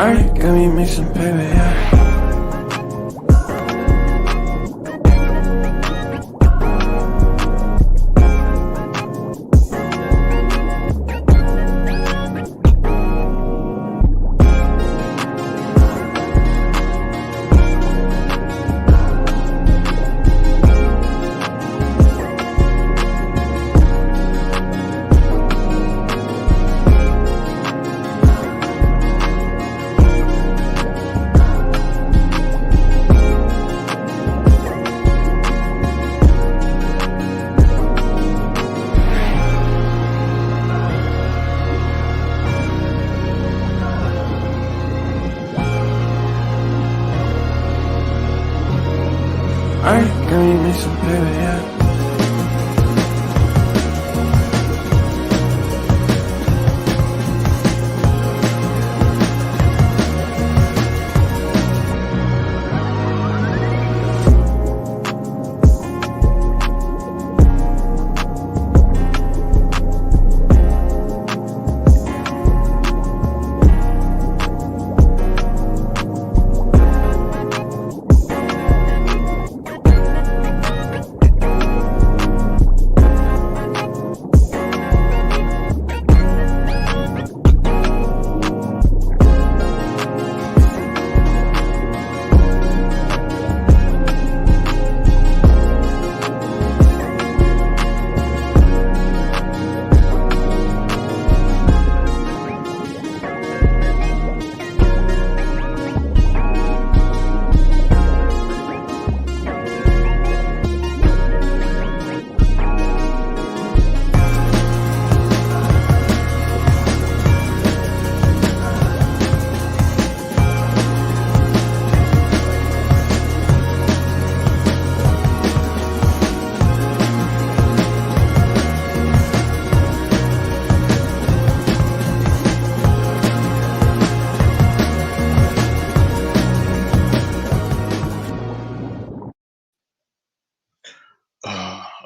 Alright, got me mixing paper, yeah. Alright, got me mixing paper, yeah.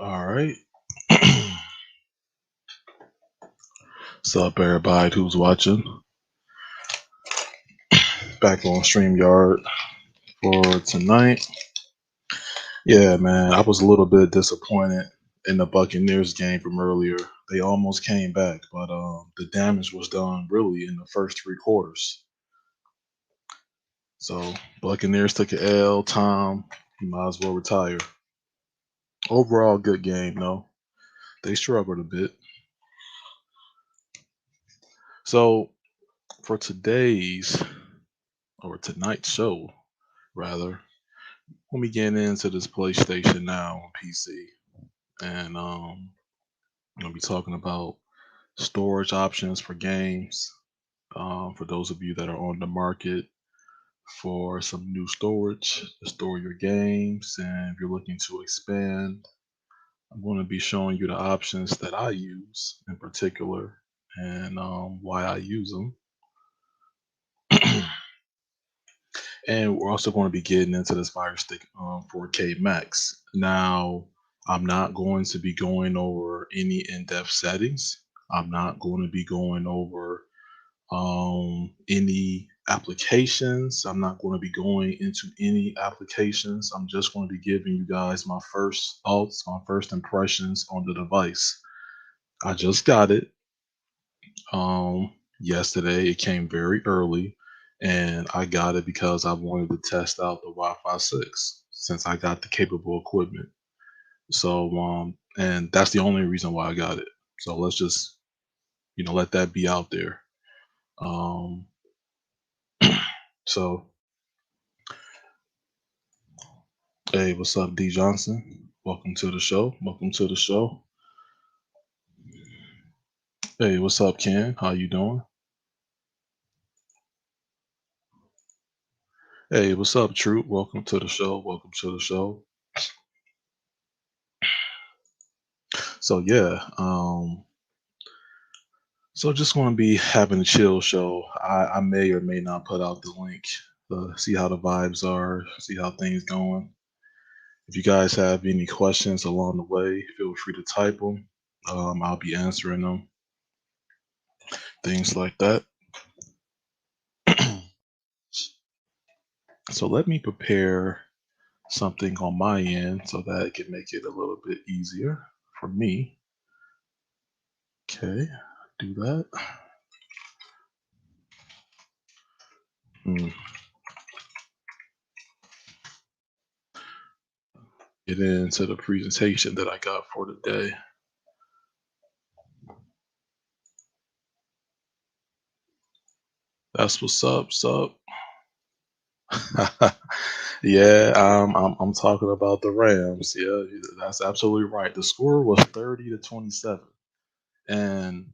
All right. What's up, everybody who's watching? Back on StreamYard for tonight. Yeah, man, I was a little bit disappointed in the Buccaneers game from earlier. They almost came back, but the damage was done really in the first three quarters. So Buccaneers took an L. Tom, you might as well retire. Overall, good game though. They struggled a bit. So for tonight's show, rather, let me get into this PlayStation Now on PC, and I'm gonna be talking about storage options for games. For those of you that are on the market for some new storage to store your games, and if you're looking to expand, I'm going to be showing you the options that I use in particular and why I use them. And we're also going to be getting into this Firestick 4K Max. Now, I'm not going to be going over any in-depth settings. I'm not going to be going over any applications. I'm not going to be going into any applications. I'm just going to be giving you guys my first thoughts, my first impressions on the device. I just got it yesterday. It came very early, and I got it because I wanted to test out the Wi-Fi 6 since I got the capable equipment. So and that's the only reason why I got it. So let's just let that be out there. Um, so hey, what's up, D Johnson? Welcome to the show. Welcome to the show. Hey, what's up, Ken? How you doing? Hey, what's up, Troop? Welcome to the show. Welcome to the show. So yeah, so just want to be having a chill show. I may or may not put out the link. See how the vibes are. See how things going. If you guys have any questions along the way, feel free to type them. I'll be answering them. Things like that. So let me prepare something on my end so that it can make it a little bit easier for me. Okay, do that. Hmm, Get into the presentation that I got for today. That's what's up, sup. Yeah, I'm talking about the Rams. Yeah, that's absolutely right. The score was 30-27, and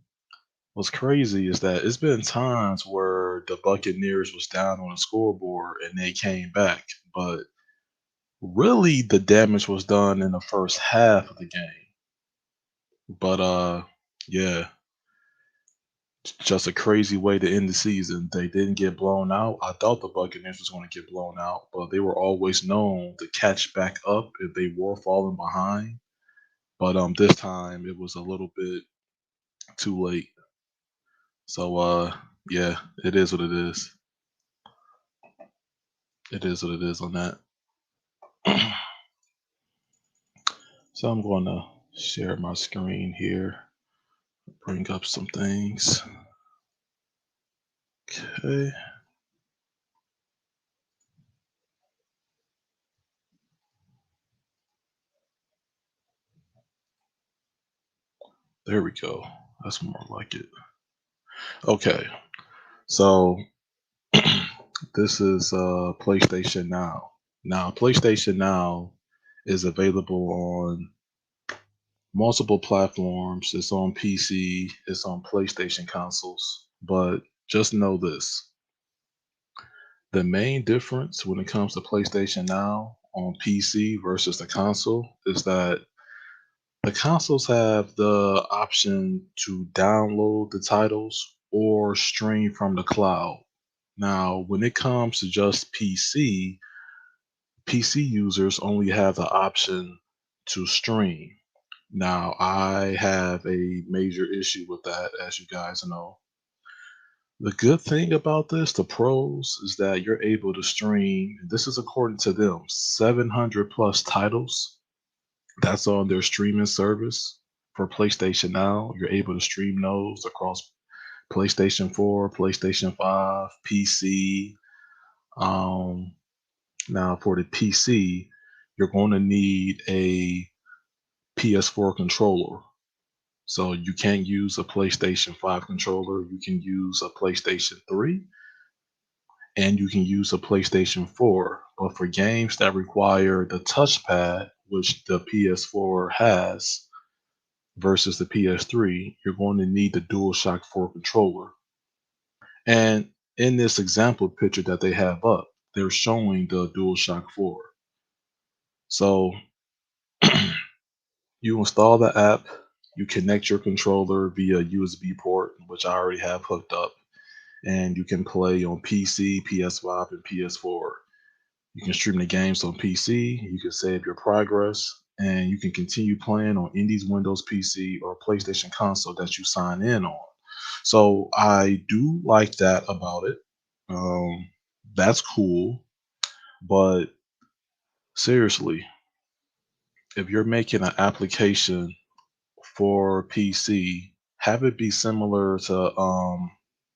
what's crazy is that it's been times where the Buccaneers was down on the scoreboard and they came back, but really the damage was done in the first half of the game. But yeah, just a crazy way to end the season. They didn't get blown out. I thought the Buccaneers was going to get blown out, but they were always known to catch back up if they were falling behind. But this time it was a little bit too late. So yeah, it is what it is. It is what it is on that. So I'm going to share my screen here, bring up some things. Okay, there we go. That's more like it. Okay, so this is PlayStation Now. Now, PlayStation Now is available on multiple platforms. It's on PC, it's on PlayStation consoles. But just know this, the main difference when it comes to PlayStation Now on PC versus the console is that the consoles have the option to download the titles or stream from the cloud. Now, when it comes to just PC users only have the option to stream. Now, I have a major issue with that, as you guys know. The good thing about this, the pros, is that you're able to stream, and this is according to them, 700 plus titles. That's on their streaming service for PlayStation Now. You're able to stream those across PlayStation 4, PlayStation 5, PC. Um, Now, for the PC, you're going to need a PS4 controller. So you can't use a PlayStation 5 controller. You can use a PlayStation 3 and you can use a PlayStation 4. But for games that require the touchpad, which the PS4 has versus the PS3, you're going to need the DualShock 4 controller. And in this example picture that they have up, they're showing the DualShock 4. So you install the app, you connect your controller via USB port, which I already have hooked up, and you can play on PC, PS5, and PS4. You can stream the games on PC, you can save your progress, and you can continue playing on Indie's Windows PC or PlayStation console that you sign in on. So I do like that about it. Um, that's cool, but seriously, if you're making an application for PC, have it be similar to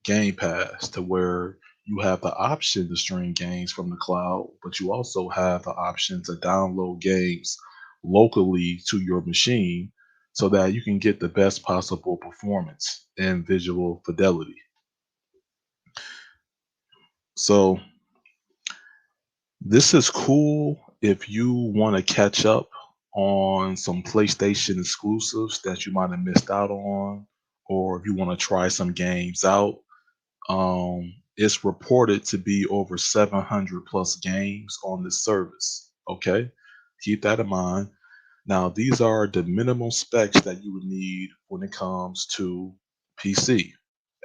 Game Pass, to where you have the option to stream games from the cloud, but you also have the option to download games locally to your machine so that you can get the best possible performance and visual fidelity. So this is cool if you want to catch up on some PlayStation exclusives that you might have missed out on, or if you want to try some games out. It's reported to be over 700 plus games on this service. Okay, keep that in mind. Now, these are the minimum specs that you would need when it comes to PC.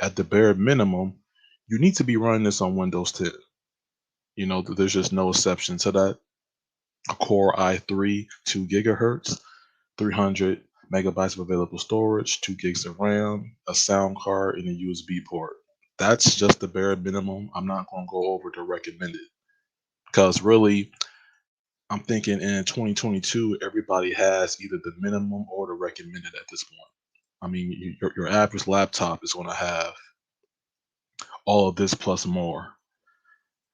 At the bare minimum, you need to be running this on Windows 10. You know, there's just no exception to that. A Core i3, 2 gigahertz, 300 megabytes of available storage, 2 gigs of RAM, a sound card, and a USB port. That's just the bare minimum. I'm not going to go over the recommended. Because really, I'm thinking in 2022, everybody has either the minimum or the recommended at this point. I mean, your average laptop is going to have all of this plus more.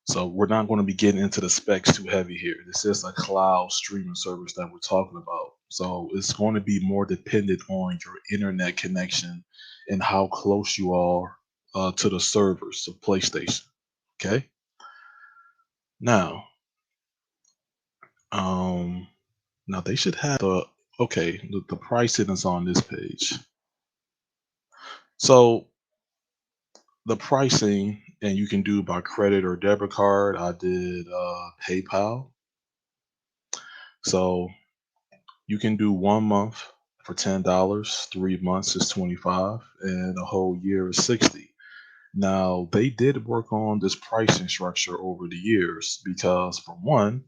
So we're not going to be getting into the specs too heavy here. This is a cloud streaming service that we're talking about. So it's going to be more dependent on your internet connection and how close you are to the servers of PlayStation. Okay. Now, um, now they should have the pricing is on this page. So the pricing, and you can do by credit or debit card. I did PayPal. So you can do 1 month for $10, 3 months is 25, and a whole year is 60. Now they did work on this pricing structure over the years because, for one,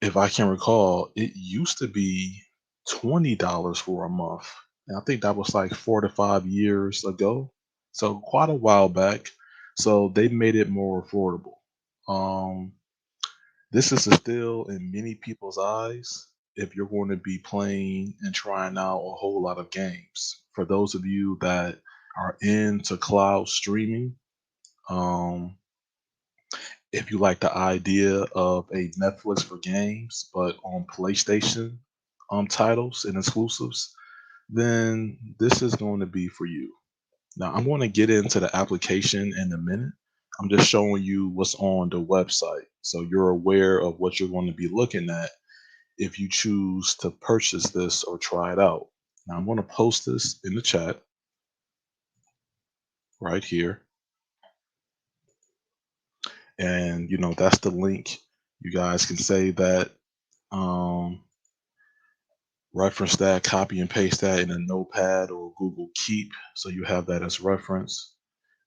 if I can recall, it used to be $20 for a month. And I think that was like 4 to 5 years ago. So quite a while back. So they made it more affordable. Um, this is still in many people's eyes if you're going to be playing and trying out a whole lot of games. For those of you that are into cloud streaming, um, if you like the idea of a Netflix for games, but on PlayStation titles and exclusives, then this is going to be for you. Now, I'm going to get into the application in a minute. I'm just showing you what's on the website so you're aware of what you're going to be looking at if you choose to purchase this or try it out. Now, I'm going to post this in the chat right here. And, that's the link. You guys can say that. Um, Reference that, copy and paste that in a notepad or Google Keep so you have that as reference.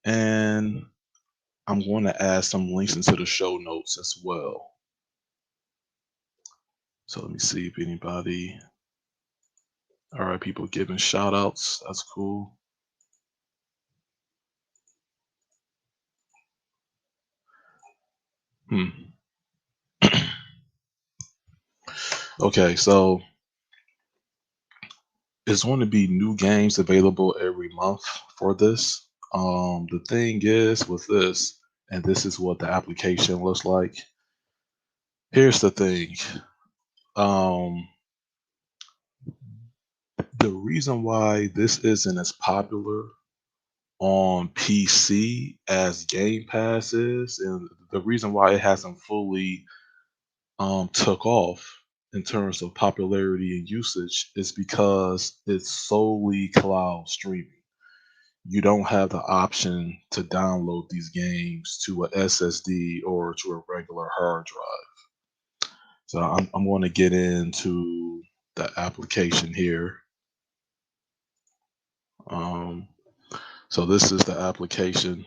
And I'm going to add some links into the show notes as well. So let me see if anybody, all right, people giving shout outs. That's cool. Hmm. Okay, so it's going to be new games available every month for this. The thing is with this, and this is what the application looks like. Here's the thing. Um, the reason why this isn't as popular on PC as Game Pass is, and the reason why it hasn't fully took off in terms of popularity and usage is because it's solely cloud streaming. You don't have the option to download these games to a SSD or to a regular hard drive. So I'm going to get into the application here. Um, so this is the application.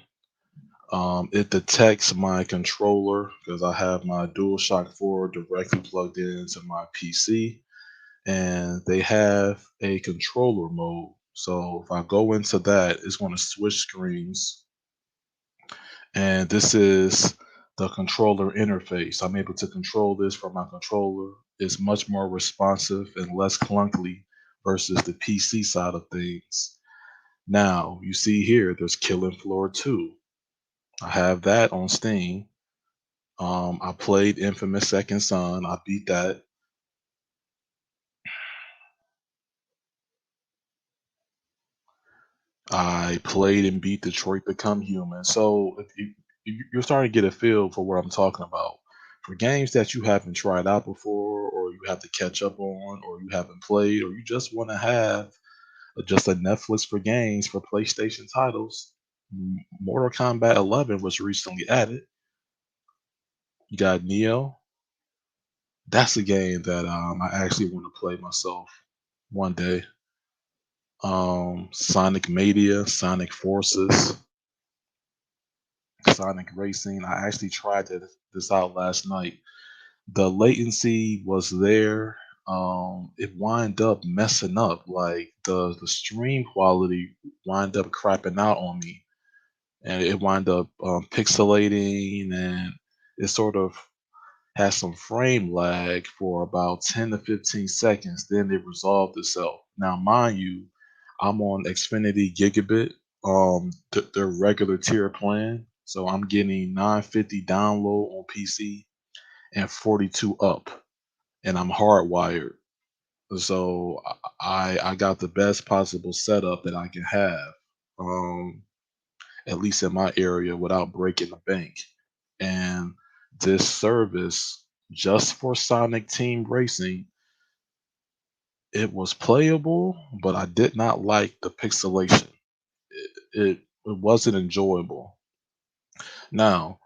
It detects my controller because I have my DualShock 4 directly plugged into my PC, and they have a controller mode. So if I go into that, it's going to switch screens, and this is the controller interface. I'm able to control this from my controller. It's much more responsive and less clunky versus the PC side of things. Now, you see here, there's Killing Floor 2. I have that on Steam. I played Infamous Second Son. I beat that. I played and beat Detroit Become Human. So if you're starting to get a feel for what I'm talking about. For games that you haven't tried out before, or you have to catch up on, or you haven't played, or you just want to have just a Netflix for games for PlayStation titles, Mortal Kombat 11 was recently added. You got Neo. That's a game that I actually want to play myself one day. Sonic Mania, Sonic Forces, Sonic Racing. I actually tried this out last night. The latency was there. It wind up messing up. Like the stream quality wind up crapping out on me, and it wind up pixelating, and it sort of has some frame lag for about 10 to 15 seconds, then it resolved itself. Now, mind you, I'm on Xfinity Gigabit, the regular tier plan. So I'm getting 950 download on PC and 42 up, and I'm hardwired. So I got the best possible setup that I can have, um, at least in my area, without breaking the bank. And this service, just for Sonic Team Racing, it was playable, but I did not like the pixelation. It wasn't enjoyable. Now,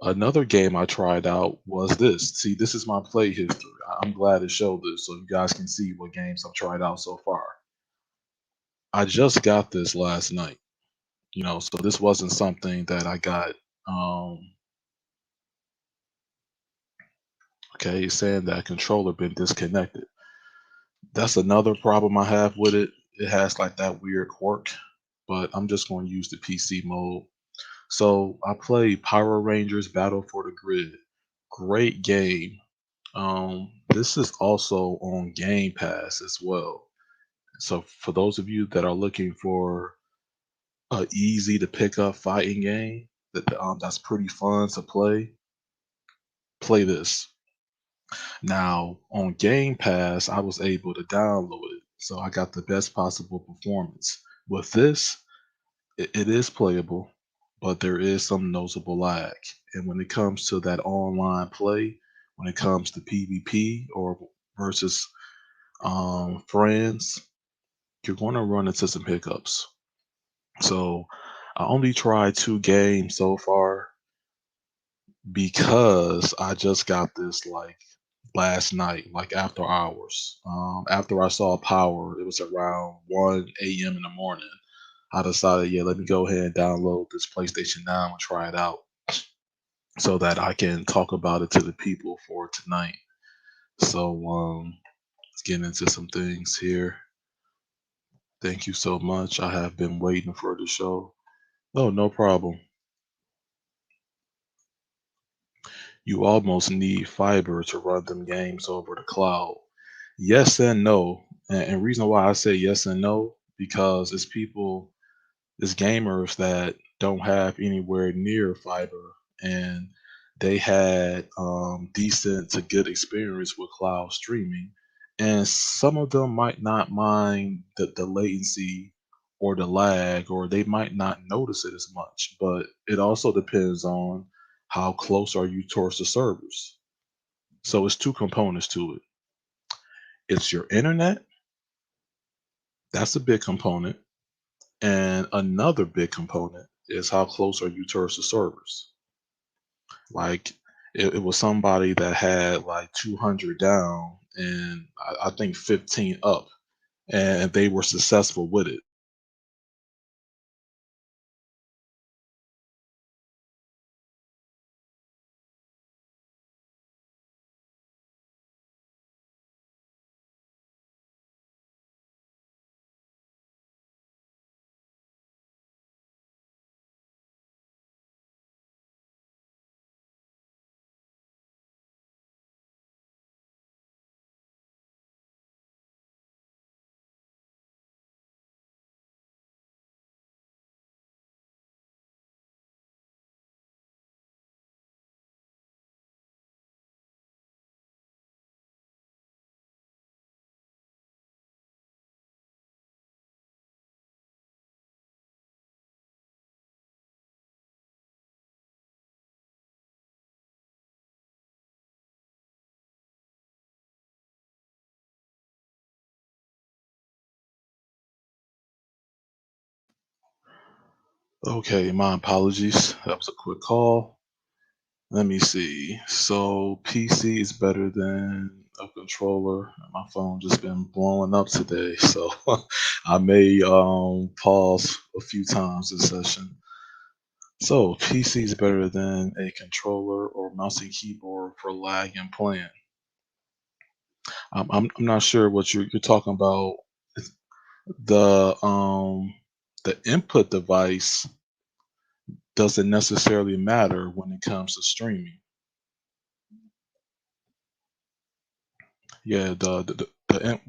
another game I tried out was this. See, this is my play history. I'm glad to show this so you guys can see what games I've tried out so far. I just got this last night, so this wasn't something that I got. Um, okay, it's saying that controller been disconnected. That's another problem I have with it. It has like that weird quirk, but I'm just going to use the PC mode. So I played Power Rangers Battle for the Grid. Great game. This is also on Game Pass as well. So for those of you that are looking for a easy to pick up fighting game that's pretty fun to play this. Now on Game Pass, I was able to download it, so I got the best possible performance. With this, it is playable, but there is some noticeable lag. And when it comes to that online play, when it comes to PvP or versus friends, you're going to run into some hiccups. So I only tried 2 games so far because I just got this like last night, like after hours. After I saw Power, it was around 1 a.m. in the morning. I decided, yeah, let me go ahead and download this PlayStation Now and try it out so that I can talk about it to the people for tonight. So let's get into some things here. Thank you so much. I have been waiting for the show. Oh, no problem. You almost need fiber to run them games over the cloud. Yes and no. And reason why I say yes and no, because it's gamers that don't have anywhere near fiber, and they had decent to good experience with cloud streaming. And some of them might not mind the latency or the lag, or they might not notice it as much. But it also depends on how close are you towards the servers. So it's two components to it. It's your internet, that's a big component. And another big component is how close are you towards the servers. Like it was somebody that had like 200 down and I think 15 up, and they were successful with it. Okay, my apologies. That was a quick call. Let me see. So PC is better than a controller. My phone just been blowing up today, so I may pause a few times this session. So PC is better than a controller or mouse and keyboard for lag and playing. I'm not sure what you're talking about. The the input device doesn't necessarily matter when it comes to streaming. Yeah,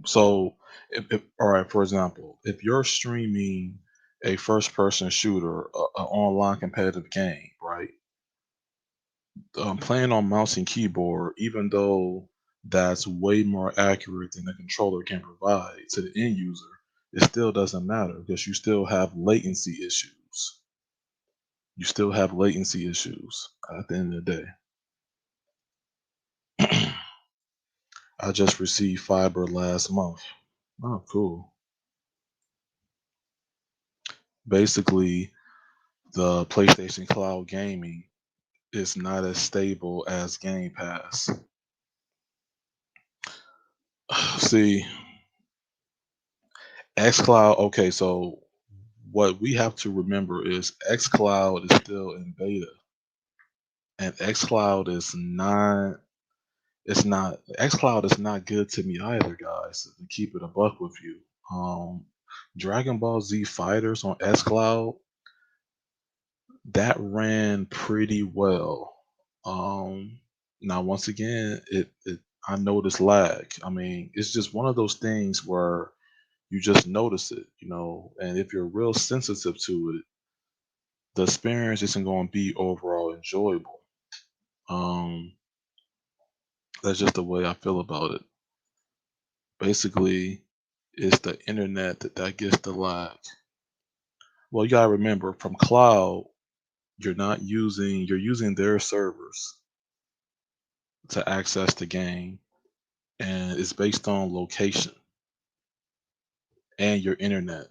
so if all right, for example, if you're streaming a first person shooter, a online competitive game, right? Playing on mouse and keyboard, even though that's way more accurate than the controller can provide to the end user, it still doesn't matter because you still have latency issues. You still have latency issues at the end of the day. I just received fiber last month. Oh, cool. Basically, the PlayStation Cloud gaming is not as stable as Game Pass. See, xCloud, okay, so what we have to remember is xCloud is still in beta, and xCloud is not. It's not xCloud is not good to me either, guys. To keep it a buck with you, um, Dragon Ball Z Fighters on xCloud that ran pretty well. Um, Now, once again, it I noticed lag. I mean, it's just one of those things where you just notice it, and if you're real sensitive to it, the experience isn't going to be overall enjoyable. Um, that's just the way I feel about it. Basically, it's the internet that gets the lag. Well, you gotta remember, from cloud, you're using their servers to access the game, and it's based on location and your internet.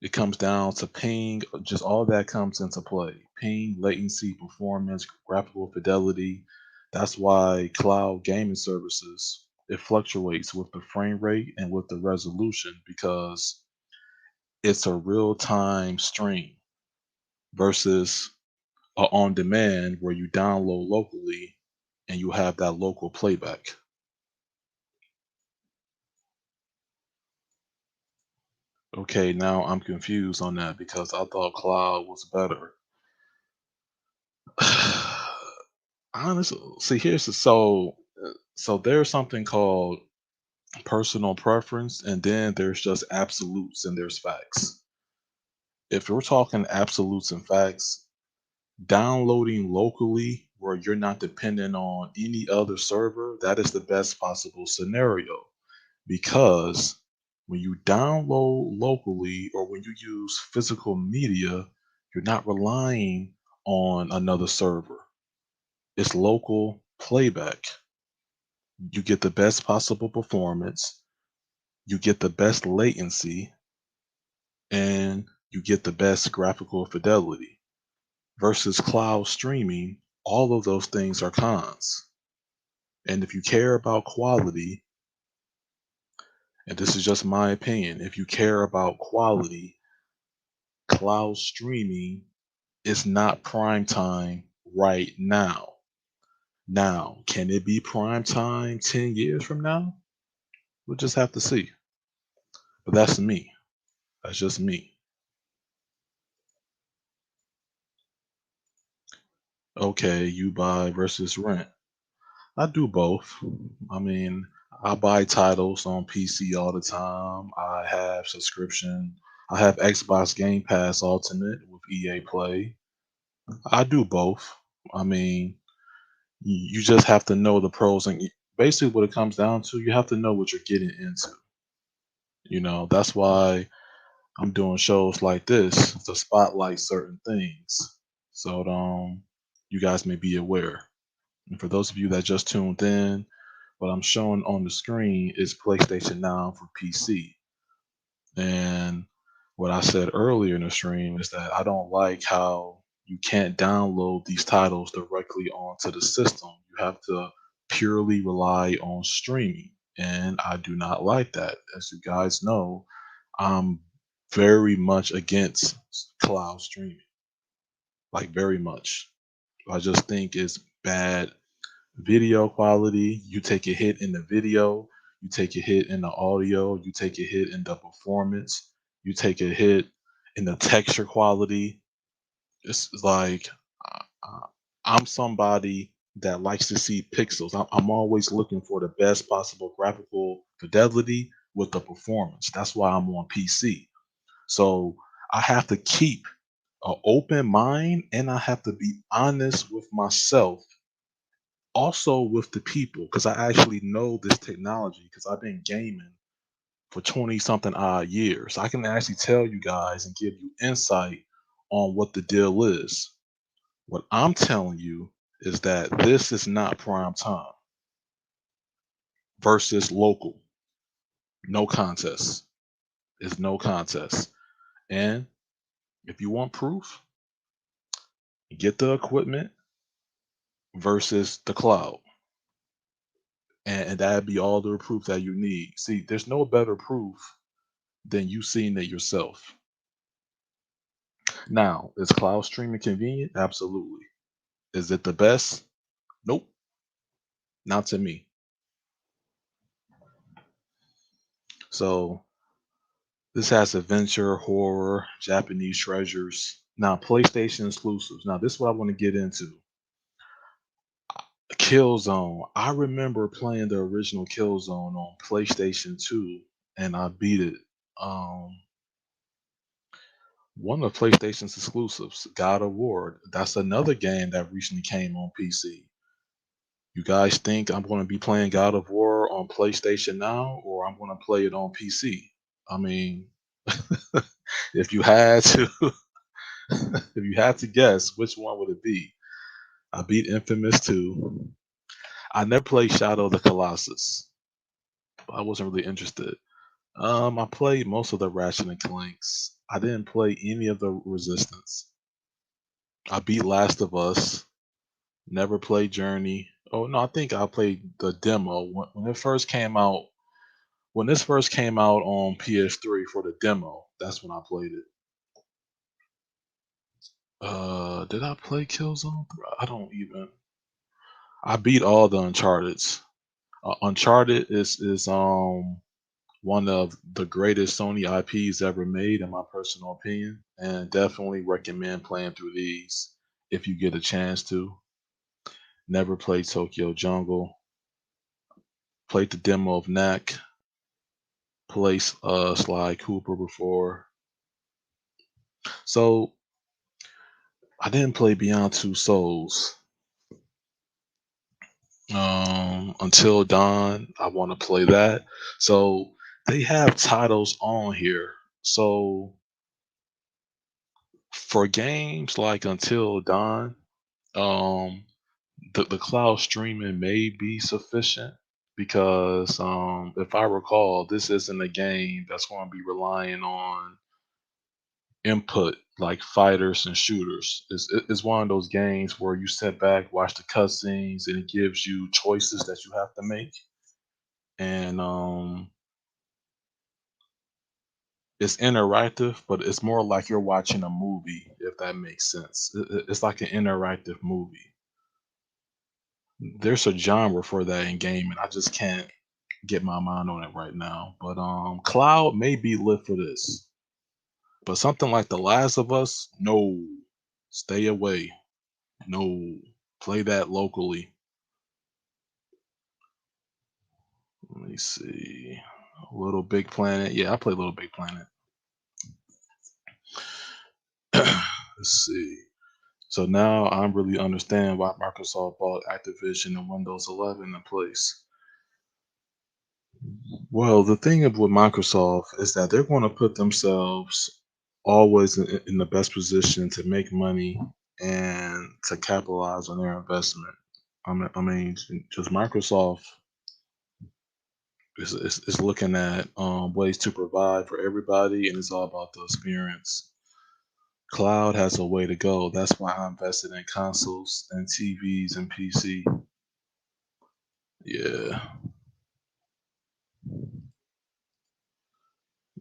It comes down to ping, just all that comes into play. Ping, latency, performance, graphical fidelity. That's why cloud gaming services, it fluctuates with the frame rate and with the resolution because it's a real time stream versus a on demand where you download locally and you have that local playback. Okay, now I'm confused on that because I thought cloud was better. Honestly, see, so there's something called personal preference, and then there's just absolutes and there's facts. If we're talking absolutes and facts, downloading locally where you're not dependent on any other server, that is the best possible scenario because when you download locally or when you use physical media, you're not relying on another server. It's local playback. You get the best possible performance, you get the best latency, and you get the best graphical fidelity. Versus cloud streaming, all of those things are cons. And if you care about quality, and this is just my opinion, if you care about quality, cloud streaming is not prime time right now. Now, can it be prime time 10 years from now? We'll just have to see. But that's me. That's just me. Okay, you buy versus rent. I do both. I mean, I buy titles on PC all the time. I have subscription. I have Xbox Game Pass Ultimate with EA Play. I do both. I mean, you just have to know the pros and basically what it comes down to, you have to know what you're getting into. That's why I'm doing shows like this to spotlight certain things. So you guys may be aware. And for those of you that just tuned in, what I'm showing on the screen is PlayStation Now for PC. And what I said earlier in the stream is that I don't like how you can't download these titles directly onto the system. You have to purely rely on streaming. And I do not like that. As you guys know, I'm very much against cloud streaming, like very much. I just think it's bad video quality. You take a hit in the video, you take a hit in the audio, you take a hit in the performance, you take a hit in the texture quality. It's like I'm somebody that likes to see pixels. I'm always looking for the best possible graphical fidelity with the performance. That's why I'm on PC. So I have to keep an open mind and I have to be honest with myself, also with the people, because I actually know this technology because I've been gaming for 20 something odd years. I can actually tell you guys and give you insight on what the deal is. What I'm telling you is that this is not prime time versus local. No contest. It's no contest. And if you want proof, get the equipment versus the cloud. And that'd be all the proof that you need. See, there's no better proof than you seeing it yourself. Now, is cloud streaming convenient? Absolutely. Is it the best? Nope, not to me. So this has adventure, horror, Japanese treasures. Now, PlayStation exclusives. Now, this is what I want to get into. Killzone. I remember playing the original Killzone on PlayStation 2 and I beat it. Um, One of PlayStation's exclusives, God of War. That's another game that recently came on PC. You guys think I'm going to be playing God of War on PlayStation now, or I'm going to play it on PC? I mean, if you had to, if you had to guess, which one would it be? I beat Infamous 2. I never played Shadow of the Colossus. I wasn't really interested. I played most of the Ratchet and Clanks. I didn't play any of the Resistance. I beat Last of Us. Never played Journey. Oh no, I think I played the demo when it first came out. When this first came out on PS3 for the demo, that's when I played it. Did I play Killzone? I don't even. I beat all the Uncharted's. Uncharted is one of the greatest Sony IPs ever made, in my personal opinion, and definitely recommend playing through these if you get a chance to. Never played Tokyo Jungle. Played the demo of Knack. Played Sly Cooper before. So I didn't play Beyond Two Souls. Until Dawn, I want to play that. So they have titles on here. So for games like Until Dawn, um, the cloud streaming may be sufficient because if I recall, this isn't a game that's going to be relying on input like fighters and shooters. It's one of those games where you sit back, watch the cutscenes, and it gives you choices that you have to make. And it's interactive, but it's more like you're watching a movie, if that makes sense. It's like an interactive movie. There's a genre for that in gaming. I just can't get my mind on it right now. But cloud may be lit for this. But something like The Last of Us, no. Stay away. No. Play that locally. Let me see. Little Big Planet. Yeah, I play Little Big Planet. Let's see. So now I really understand why Microsoft bought Activision and Windows 11 in place. Well, the thing with Microsoft is that they're going to put themselves always in the best position to make money and to capitalize on their investment. I mean, just Microsoft is looking at ways to provide for everybody, and it's all about the experience. Cloud has a way to go. That's why I invested in consoles and TVs and PC. Yeah,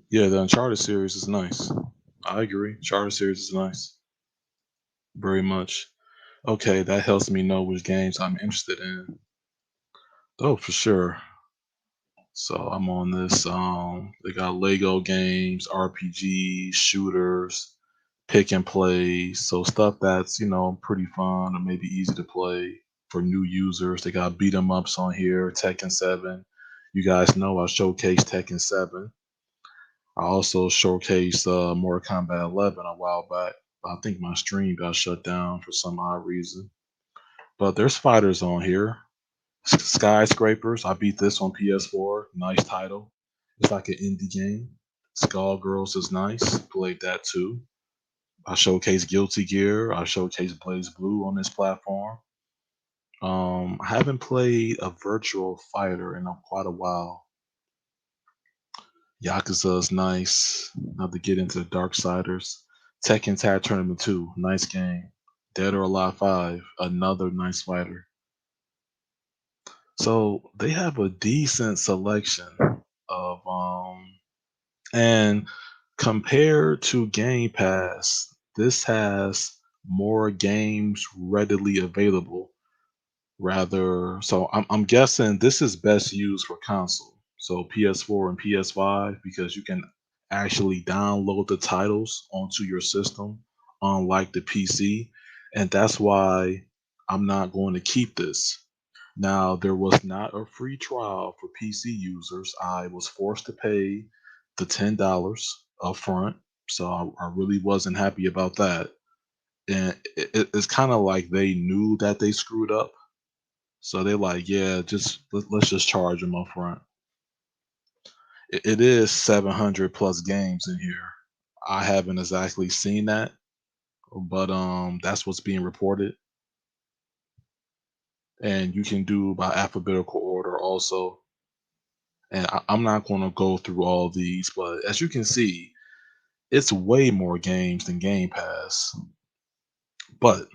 yeah. The Uncharted series is nice. I agree. Uncharted series is nice, very much. Okay, that helps me know which games I'm interested in. Oh, for sure. So I'm on this. They got Lego games, RPGs, shooters, pick and play. So stuff that's pretty fun or maybe easy to play. for new users. They got beat 'em ups on here, Tekken 7. You guys know I showcased Tekken 7. I also showcased Mortal Kombat 11 a while back. I think my stream got shut down for some odd reason. But there's fighters on here. Skyscrapers. I beat this on PS4. Nice title. It's like an indie game. Skullgirls is nice. Played that too. I showcase Guilty Gear. I showcase Blaze Blue on this platform. I haven't played a virtual fighter in quite a while. Yakuza is nice. Not to get into the Darksiders. Tekken Tag Tournament 2, nice game. Dead or Alive 5, another nice fighter. So they have a decent selection of and compared to Game Pass, this has more games readily available. Rather, so I'm guessing this is best used for console. So PS4 and PS5 because you can actually download the titles onto your system, unlike the PC, and that's why I'm not going to keep this. Now, there was not a free trial for PC users. I was forced to pay the $10 upfront, so I really wasn't happy about that. And it's kind of like they knew that they screwed up, so they're like, "Yeah, let's just charge them upfront." It is 700 plus games in here. I haven't exactly seen that, but that's what's being reported. And you can do by alphabetical order also. And I'm not going to go through all these, but as you can see, it's way more games than Game Pass. But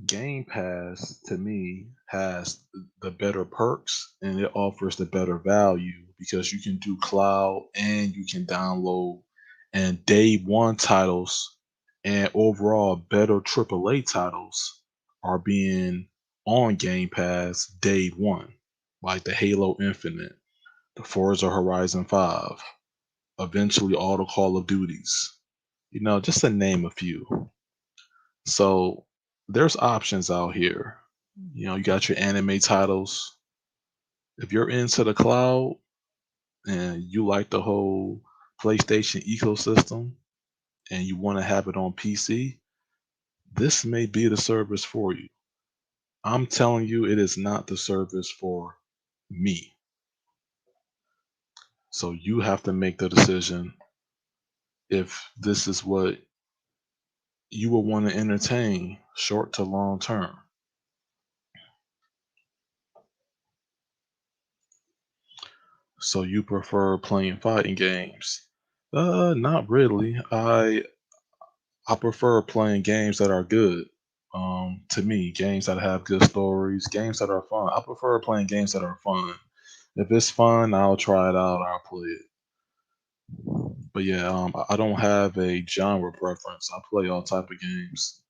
Game Pass to me has the better perks and it offers the better value because you can do cloud and you can download and day one titles and overall better AAA titles are being on Game Pass day one, like the Halo Infinite, the Forza Horizon 5, eventually all the Call of Duties, just to name a few. So there's options out here. You got your anime titles. If you're into the cloud and you like the whole PlayStation ecosystem and you want to have it on PC, this may be the service for you. I'm telling you, it is not the service for me. So you have to make the decision if this is what you will want to entertain short to long term. So you prefer playing fighting games? Not really. I prefer playing games that are good. To me, games that have good stories, games that are fun. I prefer playing games that are fun. If it's fun, I'll try it out. I'll play it. But yeah, I don't have a genre preference. I play all type of games.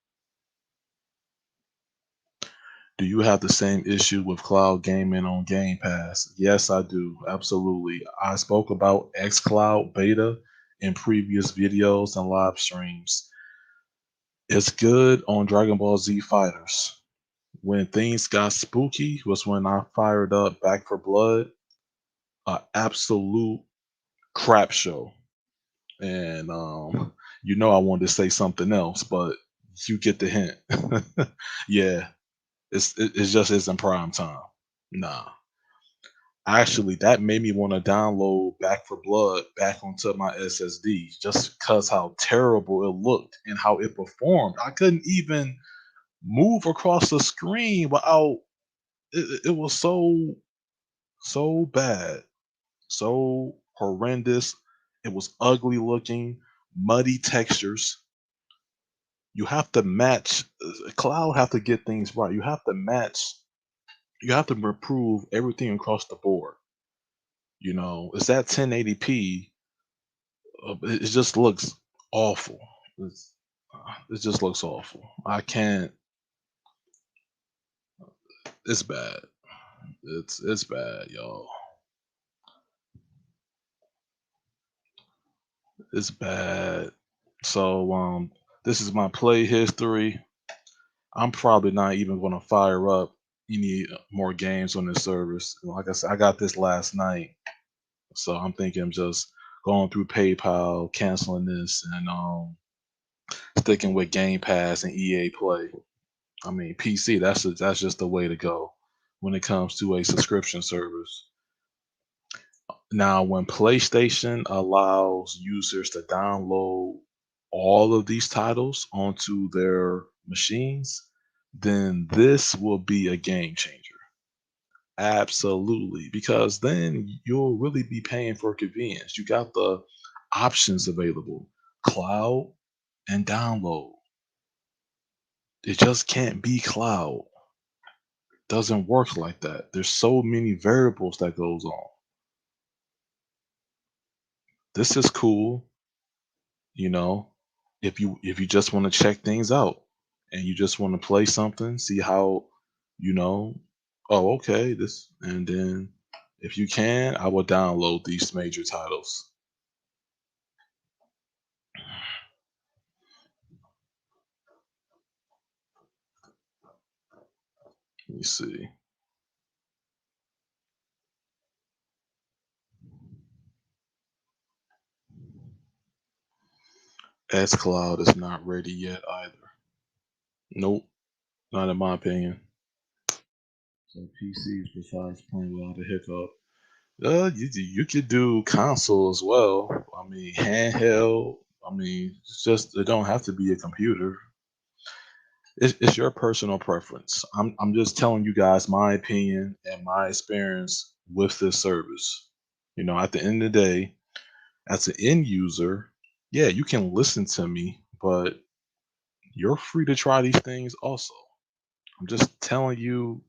Do you have the same issue with cloud gaming on Game Pass? Yes, I do. Absolutely. I spoke about xCloud beta in previous videos and live streams. It's good on Dragon Ball Z Fighters. When things got spooky was when I fired up Back for Blood, a absolute crap show. And I wanted to say something else, but you get the hint. Yeah, it just isn't prime time. Nah. Actually, that made me want to download Back for Blood back onto my SSD just because how terrible it looked and how it performed. I couldn't even move across the screen without it was so bad, so horrendous. It was ugly looking, muddy textures. You have to match cloud have to get things right. You have to improve everything across the board. It's that 1080p. It just looks awful. It just looks awful. I can't. It's bad. It's bad, y'all. It's bad. So this is my play history. I'm probably not even going to fire up any more games on this service. Like I said, I got this last night, so I'm thinking just going through PayPal, canceling this, and sticking with Game Pass and EA Play. I mean, PC. That's just the way to go when it comes to a subscription service. Now, when PlayStation allows users to download all of these titles onto their machines, then this will be a game changer. Absolutely. Because then you'll really be paying for convenience. You got the options available, cloud and download. It just can't be cloud. Doesn't work like that. There's so many variables that goes on. This is cool, you know, if you just want to check things out and you just want to play something, see how, you know, oh okay, this, and then if you can, I will download these major titles. Let me see. S Cloud is not ready yet either. Nope, not in my opinion. So PCs besides playing without a hiccup. You could do console as well. I mean, handheld. I mean, it's just it don't have to be a computer. It's your personal preference. I'm just telling you guys my opinion and my experience with this service. You know, at the end of the day, as an end user, yeah, you can listen to me, but you're free to try these things also. I'm just telling you.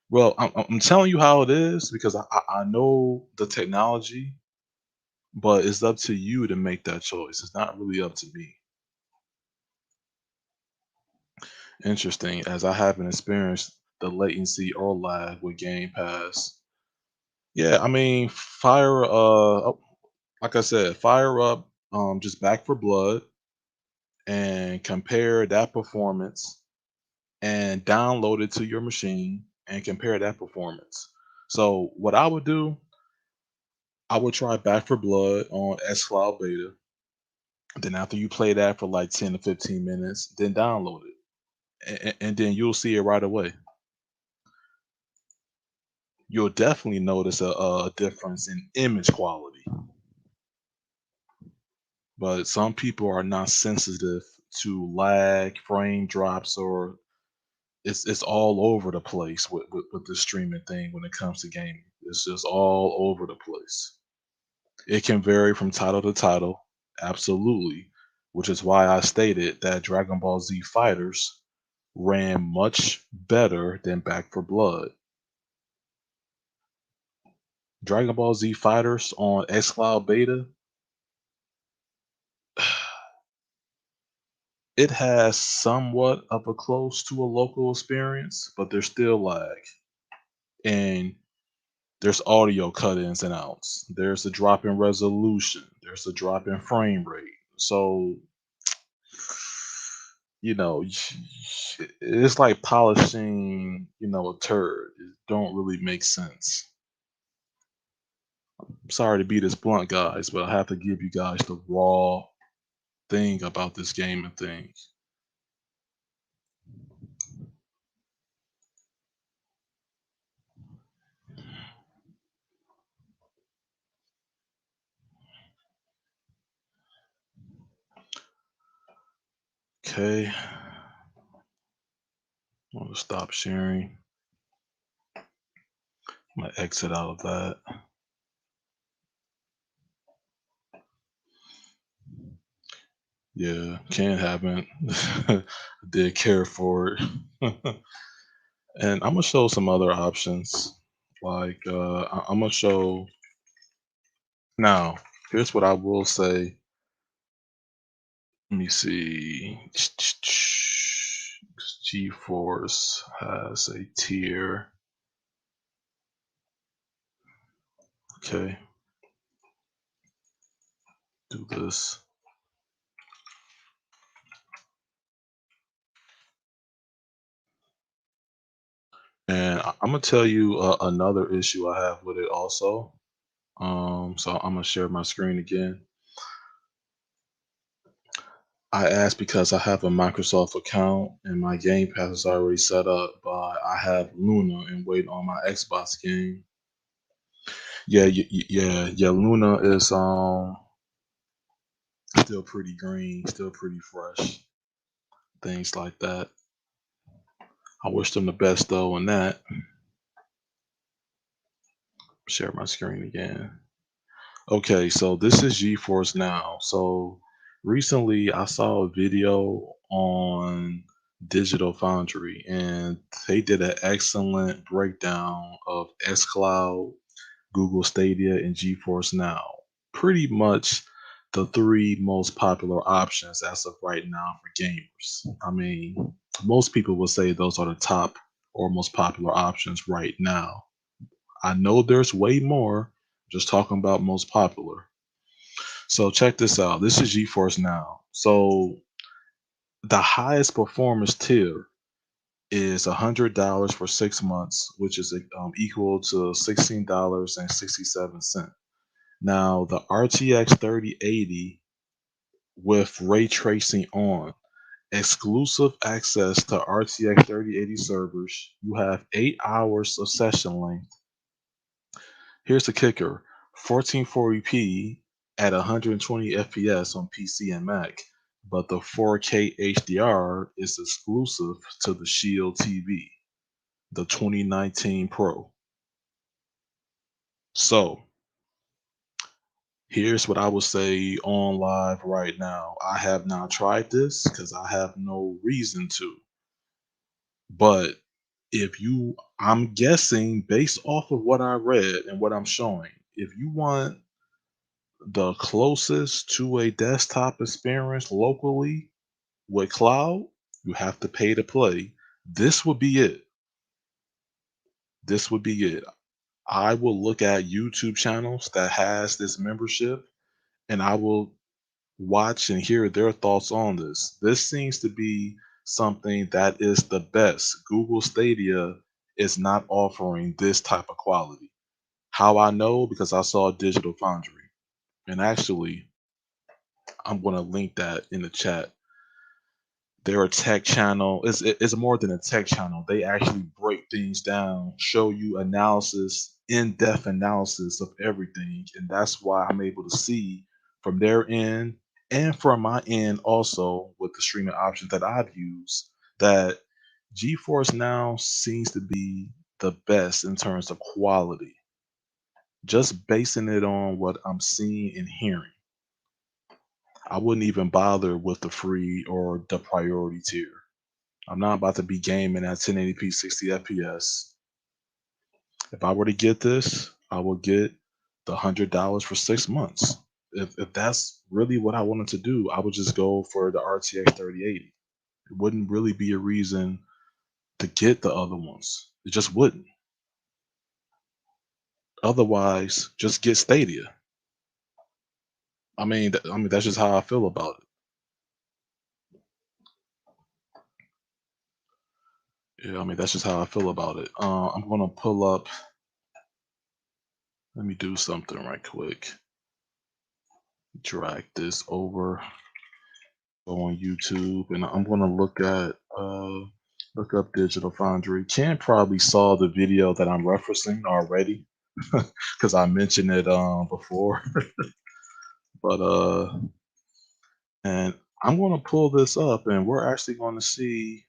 Well, I'm telling you how it is because I know the technology, but it's up to you to make that choice. It's not really up to me. Interesting, as I haven't experienced the latency or lag with Game Pass. Yeah, I mean, like I said, fire up just Back for Blood and compare that performance and download it to your machine and compare that performance. So what I would do, I would try Back for Blood on xCloud Beta. Then after you play that for like 10 to 15 minutes, then download it. And then you'll see it right away. You'll definitely notice a difference in image quality. But some people are not sensitive to lag, frame drops, or it's all over the place with the streaming thing when it comes to gaming. It's just all over the place. It can vary from title to title, absolutely, which is why I stated that Dragon Ball Z Fighters ran much better than Back for Blood. Dragon Ball Z Fighters on xCloud Beta, it has somewhat of a close to a local experience, but there's still lag. And there's audio cut ins and outs. There's a drop in resolution. There's a drop in frame rate. So, you know, it's like polishing, a turd. It don't really make sense. I'm sorry to be this blunt, guys, but I have to give you guys the raw thing about this game and thing. Okay, I'm gonna stop sharing. I'm gonna exit out of that. Yeah, can't happen. Did care for it. And I'm gonna show some other options. Like I'm gonna show now. Here's what I will say. Let me see. GeForce has a tier. Okay, do this. And I'm gonna tell you another issue I have with it also. So I'm gonna share my screen again. I asked because I have a Microsoft account and my Game Pass is already set up, but I have Luna and wait on my Xbox game. Yeah, yeah. Luna is still pretty green, still pretty fresh, things like that. I wish them the best though on that. Share my screen again. Okay, so this is Geforce Now. So recently I saw a video on Digital Foundry and they did an excellent breakdown of xCloud, Google Stadia, and Geforce Now. Pretty much the three most popular options as of right now for gamers. I mean, most people will say those are the top or most popular options right now. I know there's way more, just talking about most popular. So check this out. This is GeForce Now. So the highest performance tier is $100 for 6 months, which is equal to $16.67. Now the RTX 3080 with ray tracing on, exclusive access to RTX 3080 servers. You have 8 hours of session length. Here's the kicker: 1440p at 120 FPS on PC and Mac, but the 4K HDR is exclusive to the Shield TV, the 2019 Pro. So, here's what I would say on live right now. I have not tried this because I have no reason to. But I'm guessing based off of what I read and what I'm showing, if you want the closest to a desktop experience locally with cloud, you have to pay to play. This would be it. This would be it. I will look at YouTube channels that has this membership and I will watch and hear their thoughts on this. This seems to be something that is the best. Google Stadia is not offering this type of quality. How I know? Because I saw Digital Foundry. And actually, I'm going to link that in the chat. They're a tech channel. It's more than a tech channel. They actually break things down, show you analysis, in-depth analysis of everything, and that's why I'm able to see from their end and from my end also with the streaming options that I've used that GeForce Now seems to be the best in terms of quality. Just basing it on what I'm seeing and hearing, I wouldn't even bother with the free or the priority tier. I'm not about to be gaming at 1080p 60 FPS. If I were to get this, I would get the $100 for 6 months. If that's really what I wanted to do, I would just go for the RTX 3080. It wouldn't really be a reason to get the other ones. It just wouldn't. Otherwise, just get Stadia. I mean that's just how I feel about it. Yeah, I mean that's just how I feel about it. I'm gonna pull up. Let me do something right quick. Drag this over. Go on YouTube, and I'm gonna look up Digital Foundry. Ken probably saw the video that I'm referencing already because I mentioned it before. But and I'm gonna pull this up, and we're actually going to see,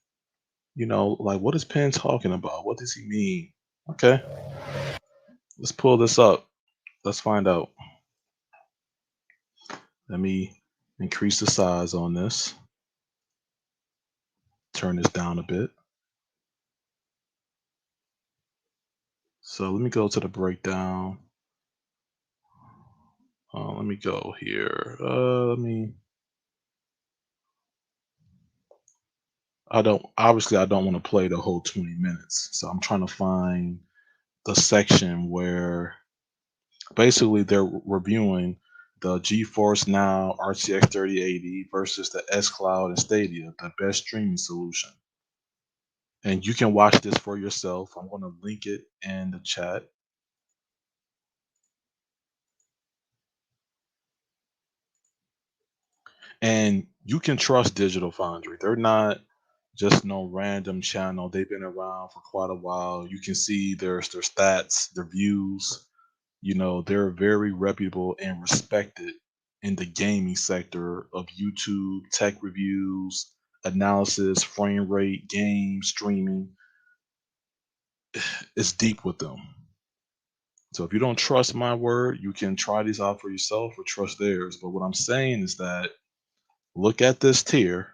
like what is Penn talking about? What does he mean? Okay, let's pull this up. Let's find out. Let me increase the size on this. Turn this down a bit. So let me go to the breakdown. Let me go here. I don't want to play the whole 20 minutes. So I'm trying to find the section where basically they're reviewing the GeForce Now RTX 3080 versus the xCloud and Stadia, the best streaming solution. And you can watch this for yourself. I'm going to link it in the chat. And you can trust Digital Foundry. They're not just no random channel. They've been around for quite a while. You can see their stats, their views. You know, they're very reputable and respected in the gaming sector of YouTube, tech reviews, analysis, frame rate, game streaming. It's deep with them. So if you don't trust my word, you can try these out for yourself or trust theirs. But what I'm saying is that look at this tier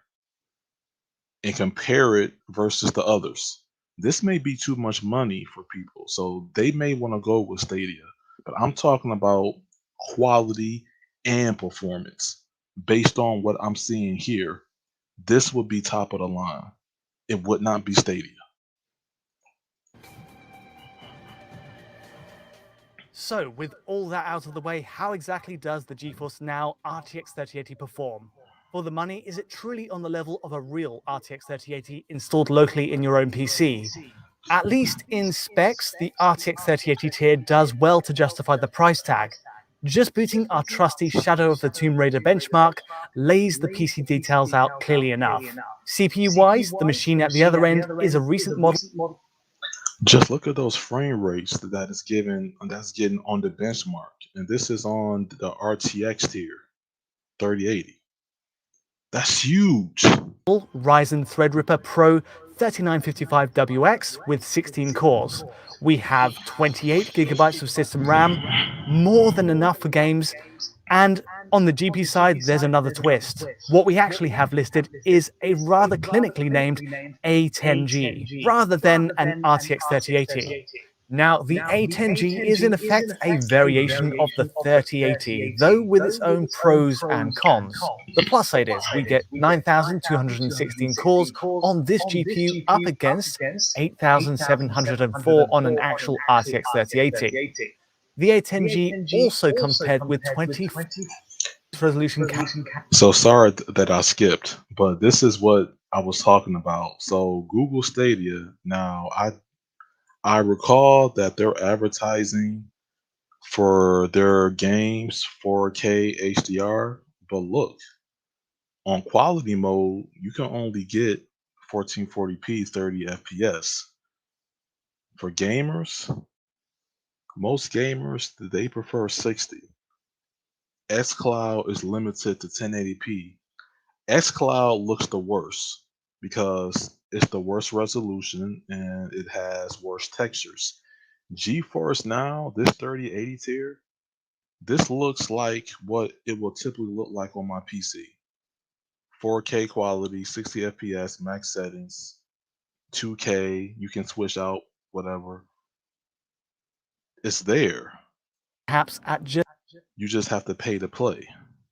and compare it versus the others. This may be too much money for people, so they may want to go with Stadia. But I'm talking about quality and performance. Based on what I'm seeing here, this would be top of the line. It would not be Stadia. So, with all that out of the way, how exactly does the Geforce Now RTX 3080 perform? For the money, is it truly on the level of a real RTX 3080 installed locally in your own PC? At least in specs, the RTX 3080 tier does well to justify the price tag. Just booting our trusty Shadow of the Tomb Raider benchmark lays the PC details out clearly enough. CPU-wise, the machine at the other end is a recent model. Just look at those frame rates that's getting on the benchmark. And this is on the RTX tier, 3080. That's huge. Ryzen Threadripper Pro 3955WX with 16 cores. We have 28 gigabytes of system RAM, more than enough for games, and on the GP side, there's another twist. What we actually have listed is a rather clinically named A10G, rather than an RTX 3080. Now, the A10G is in effect a variation of the 3080, though with its own pros and cons. The plus side is we get 9,216 cores on this GPU up against 8,704 on an actual RTX 3080. The A10G also comes paired with 20 resolution So sorry that I skipped, but this is what I was talking about. So Google Stadia. Now I recall that they're advertising for their games 4K HDR, but look, on quality mode, you can only get 1440p 30 FPS. For gamers, most gamers they prefer 60. xCloud is limited to 1080p. xCloud looks the worst because it's the worst resolution and it has worse textures. GeForce Now, this 3080 tier, this looks like what it will typically look like on my PC. 4K quality, 60 FPS, max settings, 2K, you can switch out whatever. It's there. perhaps at just You just have to pay to play.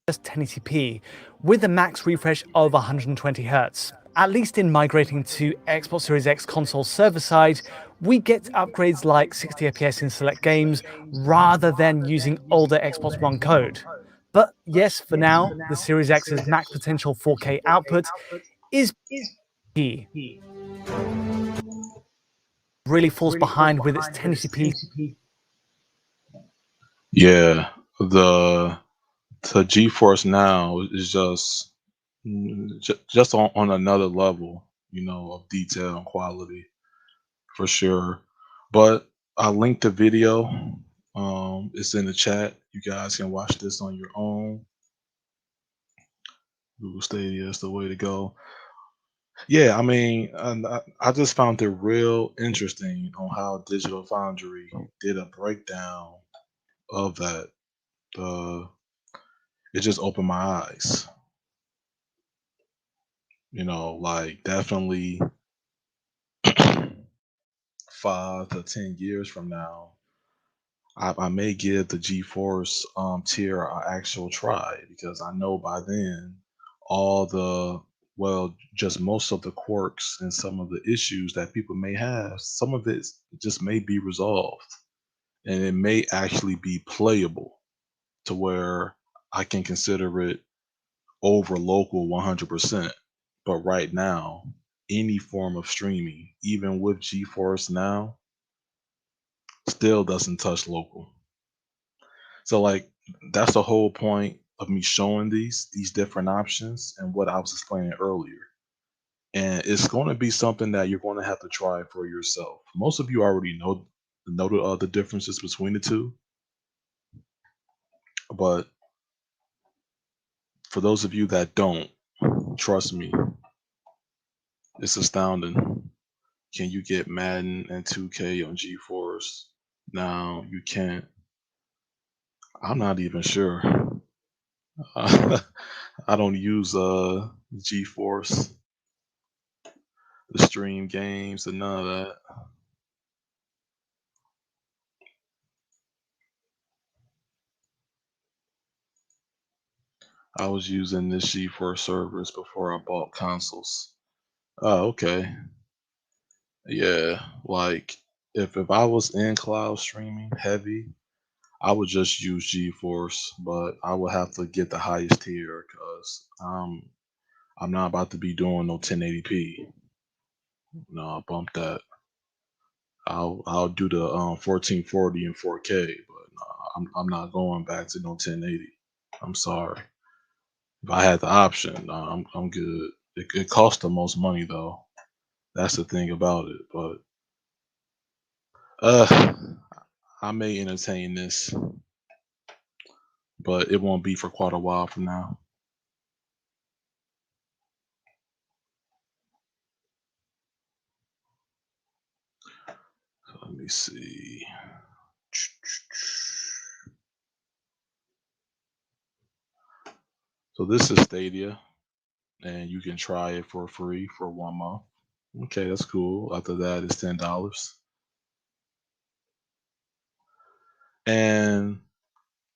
1080p with a max refresh of 120 Hz. At least in migrating to Xbox Series X console server side, we get upgrades like 60 FPS in select games rather than using older Xbox One code. But yes, for now, the Series X's max potential 4K output is key. Really falls behind with its 1080p. Yeah, the GeForce Now is just on another level, you know, of detail and quality for sure. But I linked the video. It's in the chat. You guys can watch this on your own. Google Stadia is the way to go. Yeah, I mean, and I just found it real interesting on how Digital Foundry did a breakdown of that. Uh, it just opened my eyes. You know, like definitely 5 to 10 years from now, I may give the GeForce tier an actual try because I know by then all the just most of the quirks and some of the issues that people may have, some of it just may be resolved and it may actually be playable to where I can consider it over local 100%. But right now, any form of streaming, even with Geforce Now, still doesn't touch local. So like that's the whole point of me showing these different options and what I was explaining earlier. And it's going to be something that you're going to have to try for yourself. Most of you already know the differences between the two, but for those of you that don't, trust me, it's astounding. Can you get Madden and 2K on GeForce? Now you can't. I'm not even sure. I don't use GeForce to stream games and none of that. I was using this GeForce servers before I bought consoles. Oh, okay. Yeah, like if I was in cloud streaming heavy, I would just use GeForce, but I would have to get the highest tier because I'm not about to be doing no 1080p. No, bump that. I'll do the 1440 and 4K, but I'm not going back to no 1080. I'm sorry. If I had the option, I'm good. It costs the most money though. That's the thing about it. But uh, I may entertain this, but it won't be for quite a while from now. So let me see. So this is Stadia, and you can try it for free for 1 month. Okay, that's cool. After that, it's $10. And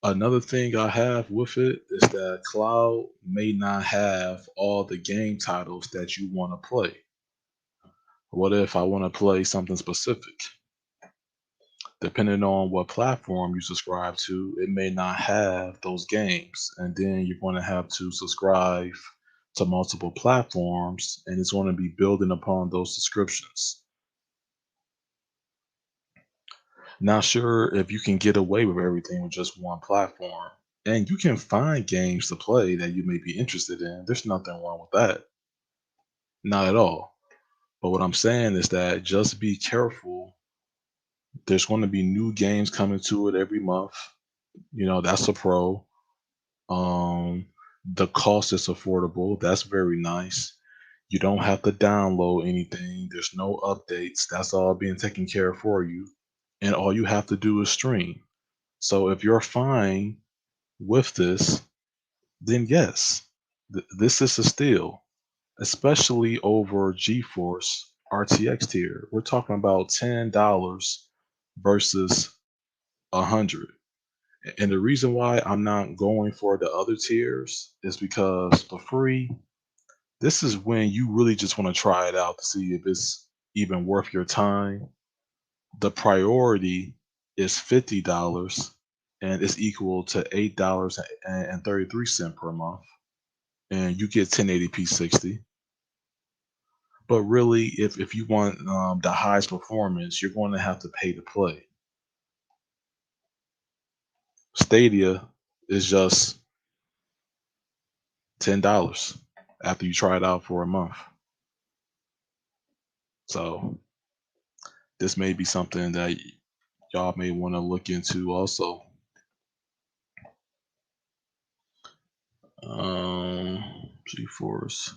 another thing I have with it is that cloud may not have all the game titles that you want to play. What if I want to play something specific? Depending on what platform you subscribe to, it may not have those games. And then you're going to have to subscribe to multiple platforms, and it's going to be building upon those subscriptions. Not sure if you can get away with everything with just one platform. And you can find games to play that you may be interested in. There's nothing wrong with that. Not at all. But what I'm saying is that just be careful. There's going to be new games coming to it every month. You know, that's a pro. Um, the cost is affordable. That's very nice. You don't have to download anything. There's no updates. That's all being taken care of for you. And all you have to do is stream. So if you're fine with this, then yes, this is a steal, especially over GeForce RTX tier. We're talking about $10 versus 100. And the reason why I'm not going for the other tiers is because for free, this is when you really just want to try it out to see if it's even worth your time. The priority is $50 and it's equal to $8.33 per month. And you get 1080p 60. But really, if you want the highest performance, you're going to have to pay to play. Stadia is just $10 after you try it out for a month. So this may be something that y'all may want to look into also. GeForce.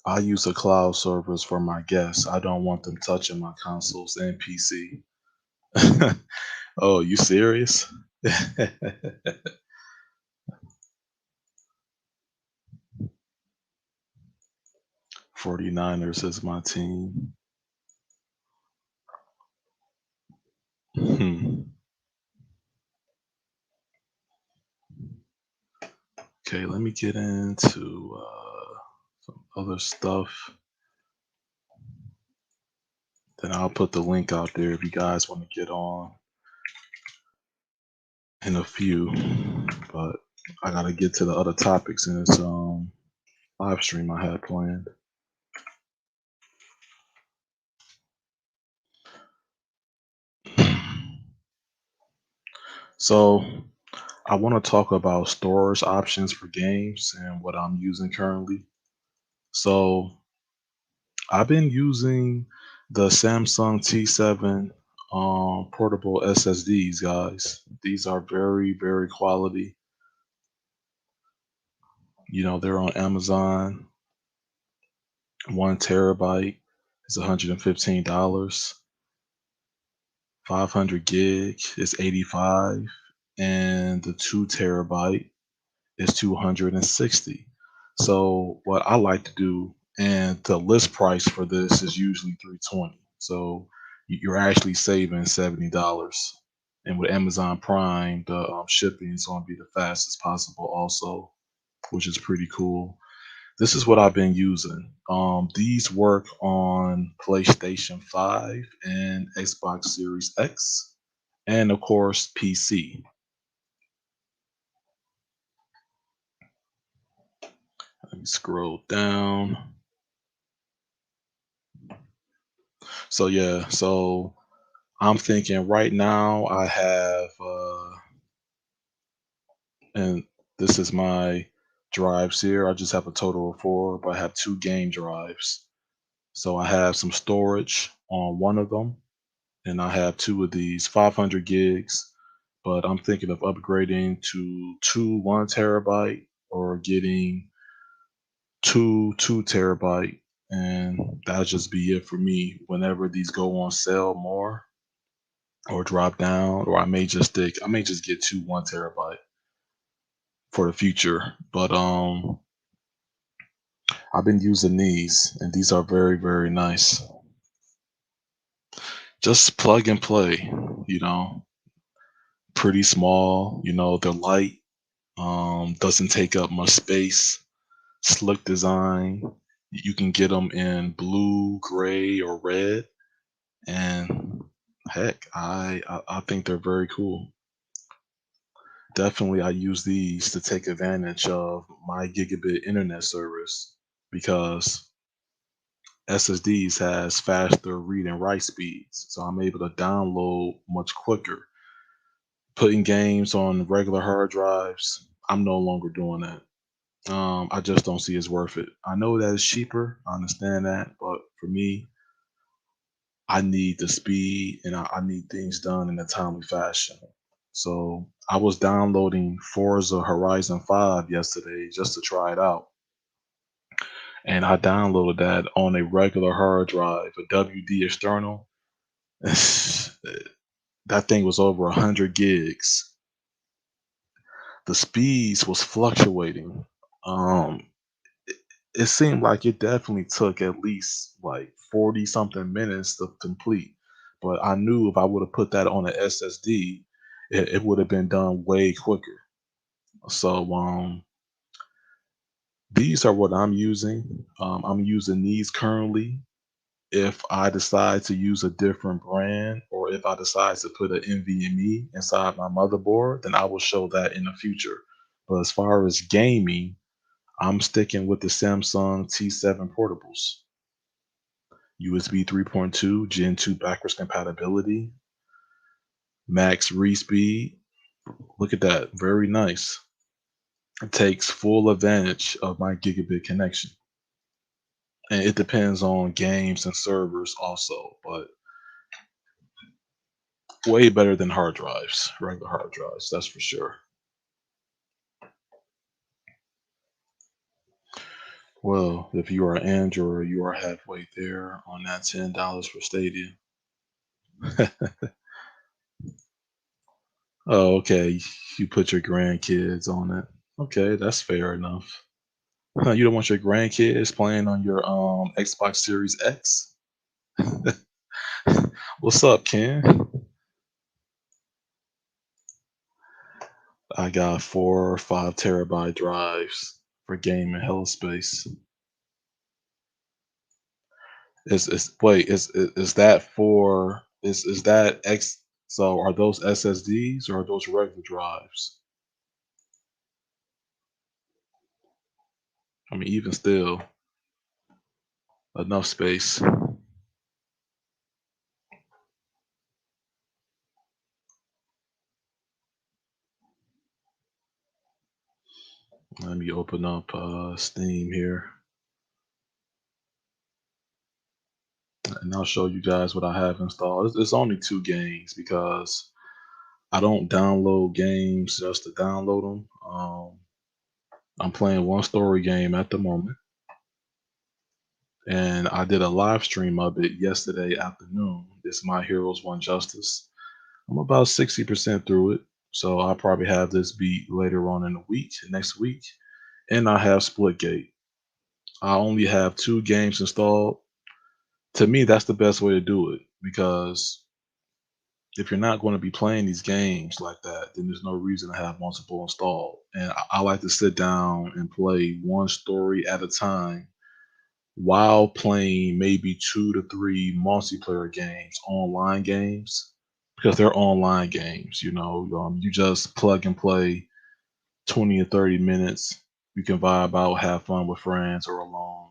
I use a cloud service for my guests. I don't want them touching my consoles and PC. Oh, you serious? 49ers is my team. Okay, let me get into some other stuff. Then I'll put the link out there if you guys want to get on in a few. But I gotta get to the other topics in this live stream I had planned. So I want to talk about storage options for games and what I'm using currently. So I've been using the Samsung T7 portable SSDs, guys. These are very, very quality. They're on Amazon. 1 terabyte is $115. 500 gig is 85, and the 2 terabyte is 260. So what I like to do, and the list price for this is usually 320. So you're actually saving $70. And with Amazon Prime, the shipping is going to be the fastest possible, also, which is pretty cool. This is what I've been using. These work on PlayStation 5 and Xbox Series X, and of course PC. Let me scroll down. So yeah, so I'm thinking right now I have, and this is my drives here. I just have a total of 4, but I have 2 game drives. So I have some storage on one of them, and I have 2 of these 500 gigs. But I'm thinking of upgrading to 2 1 terabyte, or getting 2 2 terabyte, and that'll just be it for me. Whenever these go on sale more or drop down, or I may just get 2 1 terabyte for the future. But I've been using these, and these are very, very nice. Just plug and play, you know, pretty small, they're light, doesn't take up much space, slick design. You can get them in blue, gray, or red, and heck, I think they're very cool. Definitely, I use these to take advantage of my gigabit internet service, because SSDs has faster read and write speeds, so I'm able to download much quicker. Putting games on regular hard drives, I'm no longer doing that. I just don't see it's worth it. I know that it's cheaper, I understand that, but for me, I need the speed, and I need things done in a timely fashion. So I was downloading Forza Horizon 5 yesterday just to try it out. And I downloaded that on a regular hard drive, a WD external. That thing was over 100 gigs. The speeds was fluctuating. Um, it seemed like it definitely took at least like 40 something minutes to complete. But I knew if I would have put that on an SSD, it would have been done way quicker. So these are what I'm using. I'm using these currently. If I decide to use a different brand, or if I decide to put an NVMe inside my motherboard, then I will show that in the future. But as far as gaming, I'm sticking with the Samsung T7 portables. USB 3.2 Gen 2 backwards compatibility, max read speed. Look at that, very nice. It takes full advantage of my gigabit connection. And it depends on games and servers also, but way better than hard drives, regular hard drives, that's for sure. Well, if you are Android, you are halfway there on that $10 for Stadia. Oh, okay. You put your grandkids on it. Okay, that's fair enough. Huh, you don't want your grandkids playing on your Xbox Series X? What's up, Ken? I got 4 or 5 terabyte drives for gaming hell space. Is that for is that X? So are those SSDs or are those regular drives? I mean, even still, enough space. Let me open up Steam here, and I'll show you guys what I have installed. It's only 2 games because I don't download games just to download them. I'm playing one story game at the moment, and I did a live stream of it yesterday afternoon. It's My Heroes One Justice. I'm about 60% through it, so I'll probably have this beat later on in the week, next week, and I have Splitgate. I only have 2 games installed. To me, that's the best way to do it because if you're not going to be playing these games like that, then there's no reason to have multiple installed. And I like to sit down and play one story at a time while playing maybe 2 to 3 multiplayer games, online games, because they're online games. You just plug and play 20 or 30 minutes. You can vibe out, have fun with friends or alone,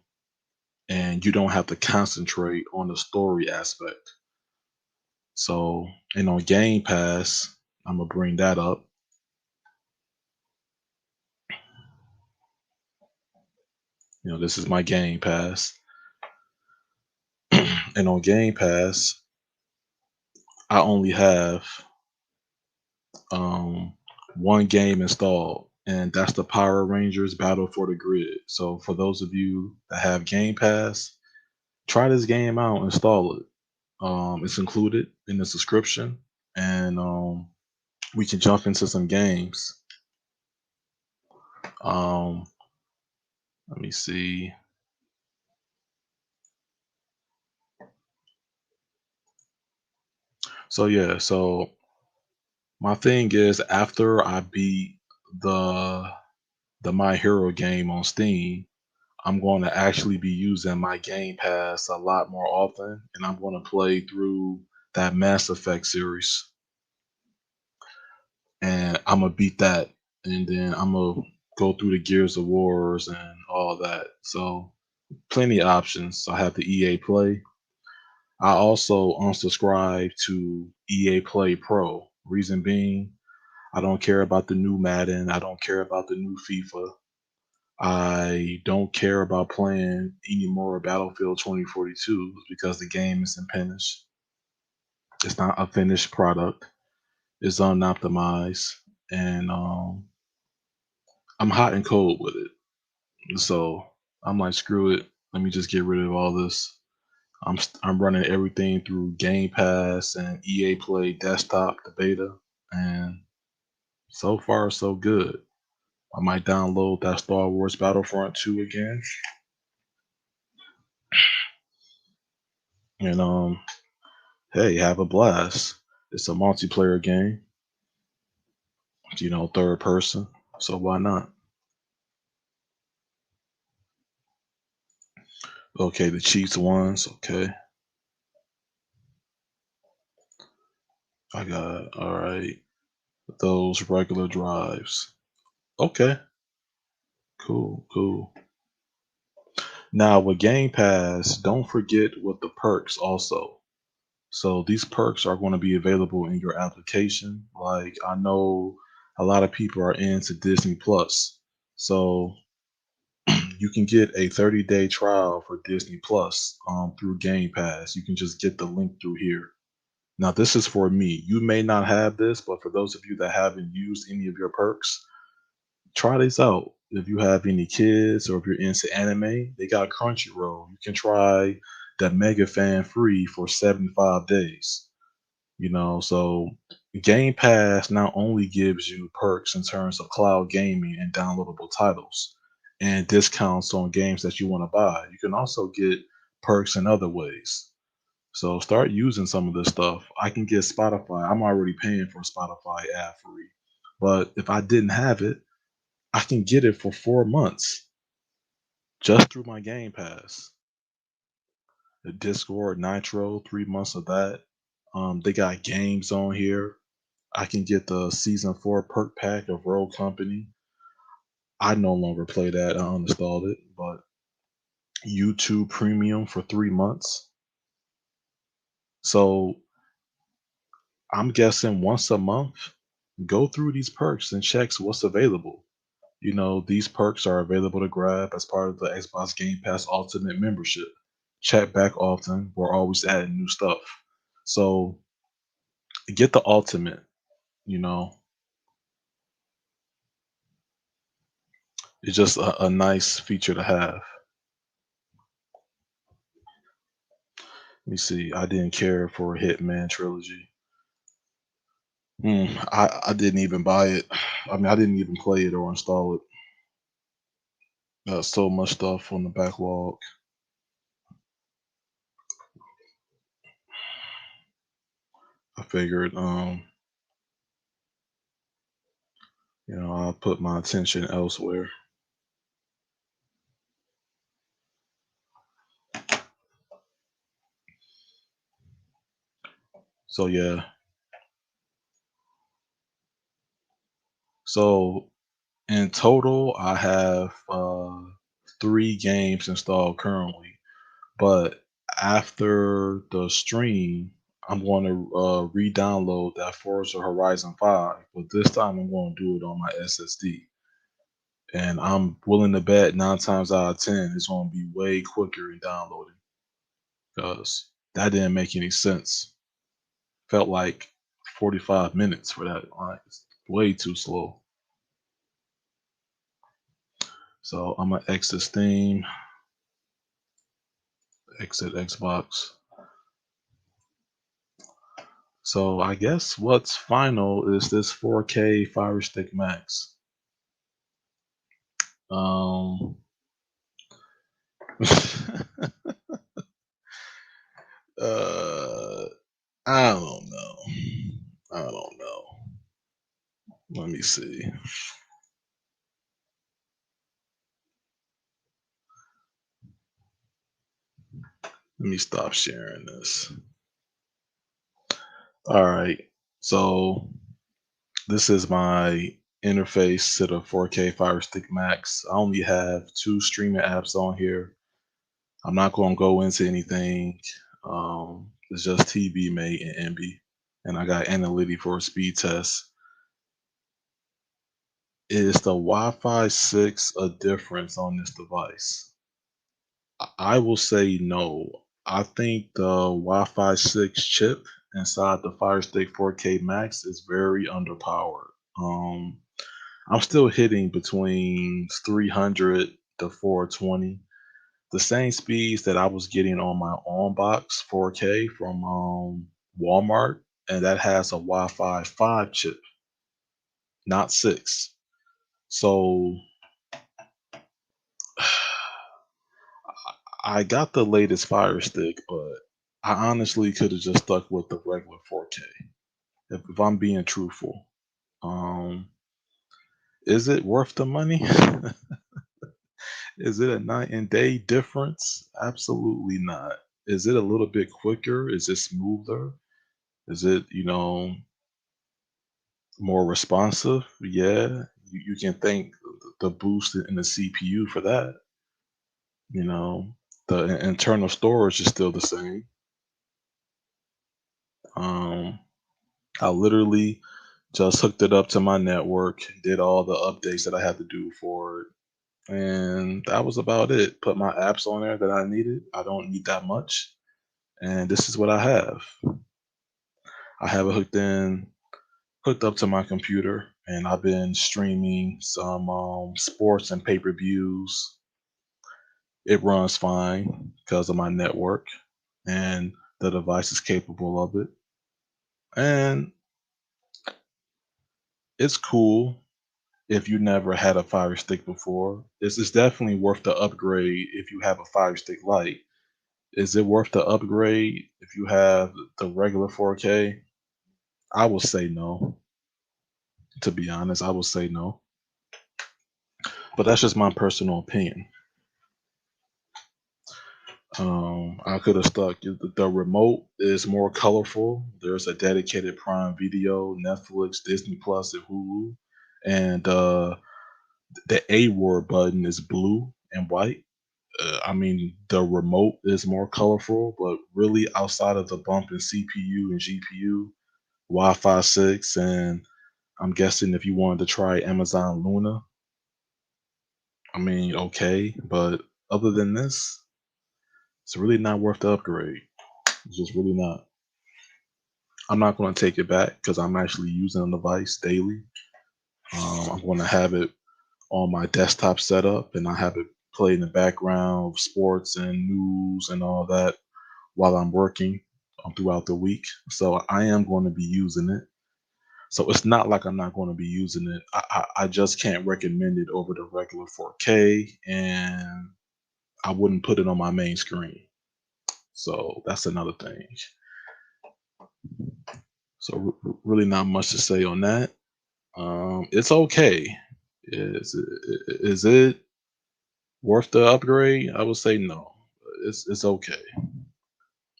and you don't have to concentrate on the story aspect. So, and on Game Pass, I'm gonna bring that up. This is my Game Pass, and on Game Pass, I only have um, one game installed, and that's the Power Rangers Battle for the Grid. So, for those of you that have Game Pass, try this game out, install it. It's included in the subscription, and we can jump into some games. Um, let me see. So yeah, so my thing is after I beat the the My Hero game on Steam, I'm going to actually be using my Game Pass a lot more often, and I'm going to play through that Mass Effect series, and I'm gonna beat that, and then I'm gonna go through the Gears of Wars and all that. So plenty of options. I have the EA Play. I also unsubscribed to EA Play Pro. Reason being, I don't care about the new Madden. I don't care about the new FIFA. I don't care about playing any more Battlefield 2042 because the game isn't finished. It's not a finished product. It's unoptimized, and I'm hot and cold with it. So I'm like, screw it. Let me just get rid of all this. I'm running everything through Game Pass and EA Play Desktop, the beta, and so far so good. I might download that Star Wars Battlefront 2 again, and hey, have a blast. It's a multiplayer game, third person, so why not? Okay, the Chiefs ones. Okay, I got all right. Those regular drives. Okay, cool, cool. Now with Game Pass, don't forget with the perks also. So these perks are going to be available in your application. Like I know a lot of people are into Disney Plus. So you can get a 30-day trial for Disney Plus through Game Pass. You can just get the link through here. Now this is for me. You may not have this, but for those of you that haven't used any of your perks, try this out. If you have any kids or if you're into anime, they got Crunchyroll. You can try the Mega Fan free for 75 days. So Game Pass not only gives you perks in terms of cloud gaming and downloadable titles and discounts on games that you want to buy, you can also get perks in other ways. So start using some of this stuff. I can get Spotify. I'm already paying for Spotify ad free. But if I didn't have it, I can get it for 4 months just through my Game Pass. The Discord Nitro, 3 months of that. They got games on here. I can get the season 4 perk pack of Rogue Company. I no longer play that. I uninstalled it, but YouTube Premium for 3 months. So I'm guessing once a month, go through these perks and checks what's available. These perks are available to grab as part of the Xbox Game Pass Ultimate membership. Check back often. We're always adding new stuff. So get the Ultimate, you know. It's just a nice feature to have. Let me see. I didn't care for a Hitman trilogy. I didn't even buy it. I mean, I didn't even play it or install it. Got so much stuff on the backlog. I figured, I'll put my attention elsewhere. So yeah. So in total, I have 3 games installed currently. But after the stream, I'm going to re-download that Forza Horizon 5. But this time, I'm going to do it on my SSD. And I'm willing to bet 9 times out of 10 it's going to be way quicker in downloading because that didn't make any sense. Felt like 45 minutes for that. Like, it's way too slow. So I'm gonna exit Steam, exit Xbox. So I guess what's final is this 4K Firestick Max. Um, uh, I don't know. I don't know. Let me see. Let me stop sharing this. All right. So this is my interface to the 4K Firestick Max. I only have 2 streaming apps on here. I'm not going to go into anything. It's just TV Mate and MB, and I got Analytic for a speed test. Is the Wi-Fi 6 a difference on this device? I will say no. I think the Wi-Fi 6 chip inside the Fire Stick 4K Max is very underpowered. I'm still hitting between 300 to 420, the same speeds that I was getting on my on-box 4K from Walmart, and that has a Wi-Fi 5 chip, not 6. So I got the latest Fire Stick, but I honestly could have just stuck with the regular 4K. If I'm being truthful, um, is it worth the money? Is it a night and day difference? Absolutely not. Is it a little bit quicker? Is it smoother? Is it, more responsive? Yeah, you can thank the boost in the CPU for that. You know, the internal storage is still the same. Um, I literally just hooked it up to my network, did all the updates that I had to do for it, and that was about it. Put my apps on there that I needed. I don't need that much, and this is what I have. I have it hooked up to my computer, and I've been streaming some sports and pay-per-views. It runs fine because of my network, and the device is capable of it. And it's cool if you never had a Fire Stick before. It's definitely worth the upgrade if you have a Fire Stick Lite. Is it worth the upgrade if you have the regular 4K? I will say no. To be honest, I will say no. But that's just my personal opinion. I could have stuck. The remote is more colorful. There's a dedicated Prime Video, Netflix, Disney Plus, and Hulu, and the A word button is blue and white. I mean, the remote is more colorful, but really outside of the bump in CPU and GPU, Wi-Fi 6, and I'm guessing if you wanted to try Amazon Luna, I mean, okay, but other than this, it's really not worth the upgrade. It's just really not. I'm not going to take it back because I'm actually using the device daily. I'm going to have it on my desktop setup, and I have it play in the background of sports and news and all that while I'm working throughout the week. So I am going to be using it. So it's not like I'm not going to be using it. I just can't recommend it over the regular 4K, and I wouldn't put it on my main screen. So that's another thing. So really not much to say on that. It's okay. Is it worth the upgrade? I would say no. It's okay.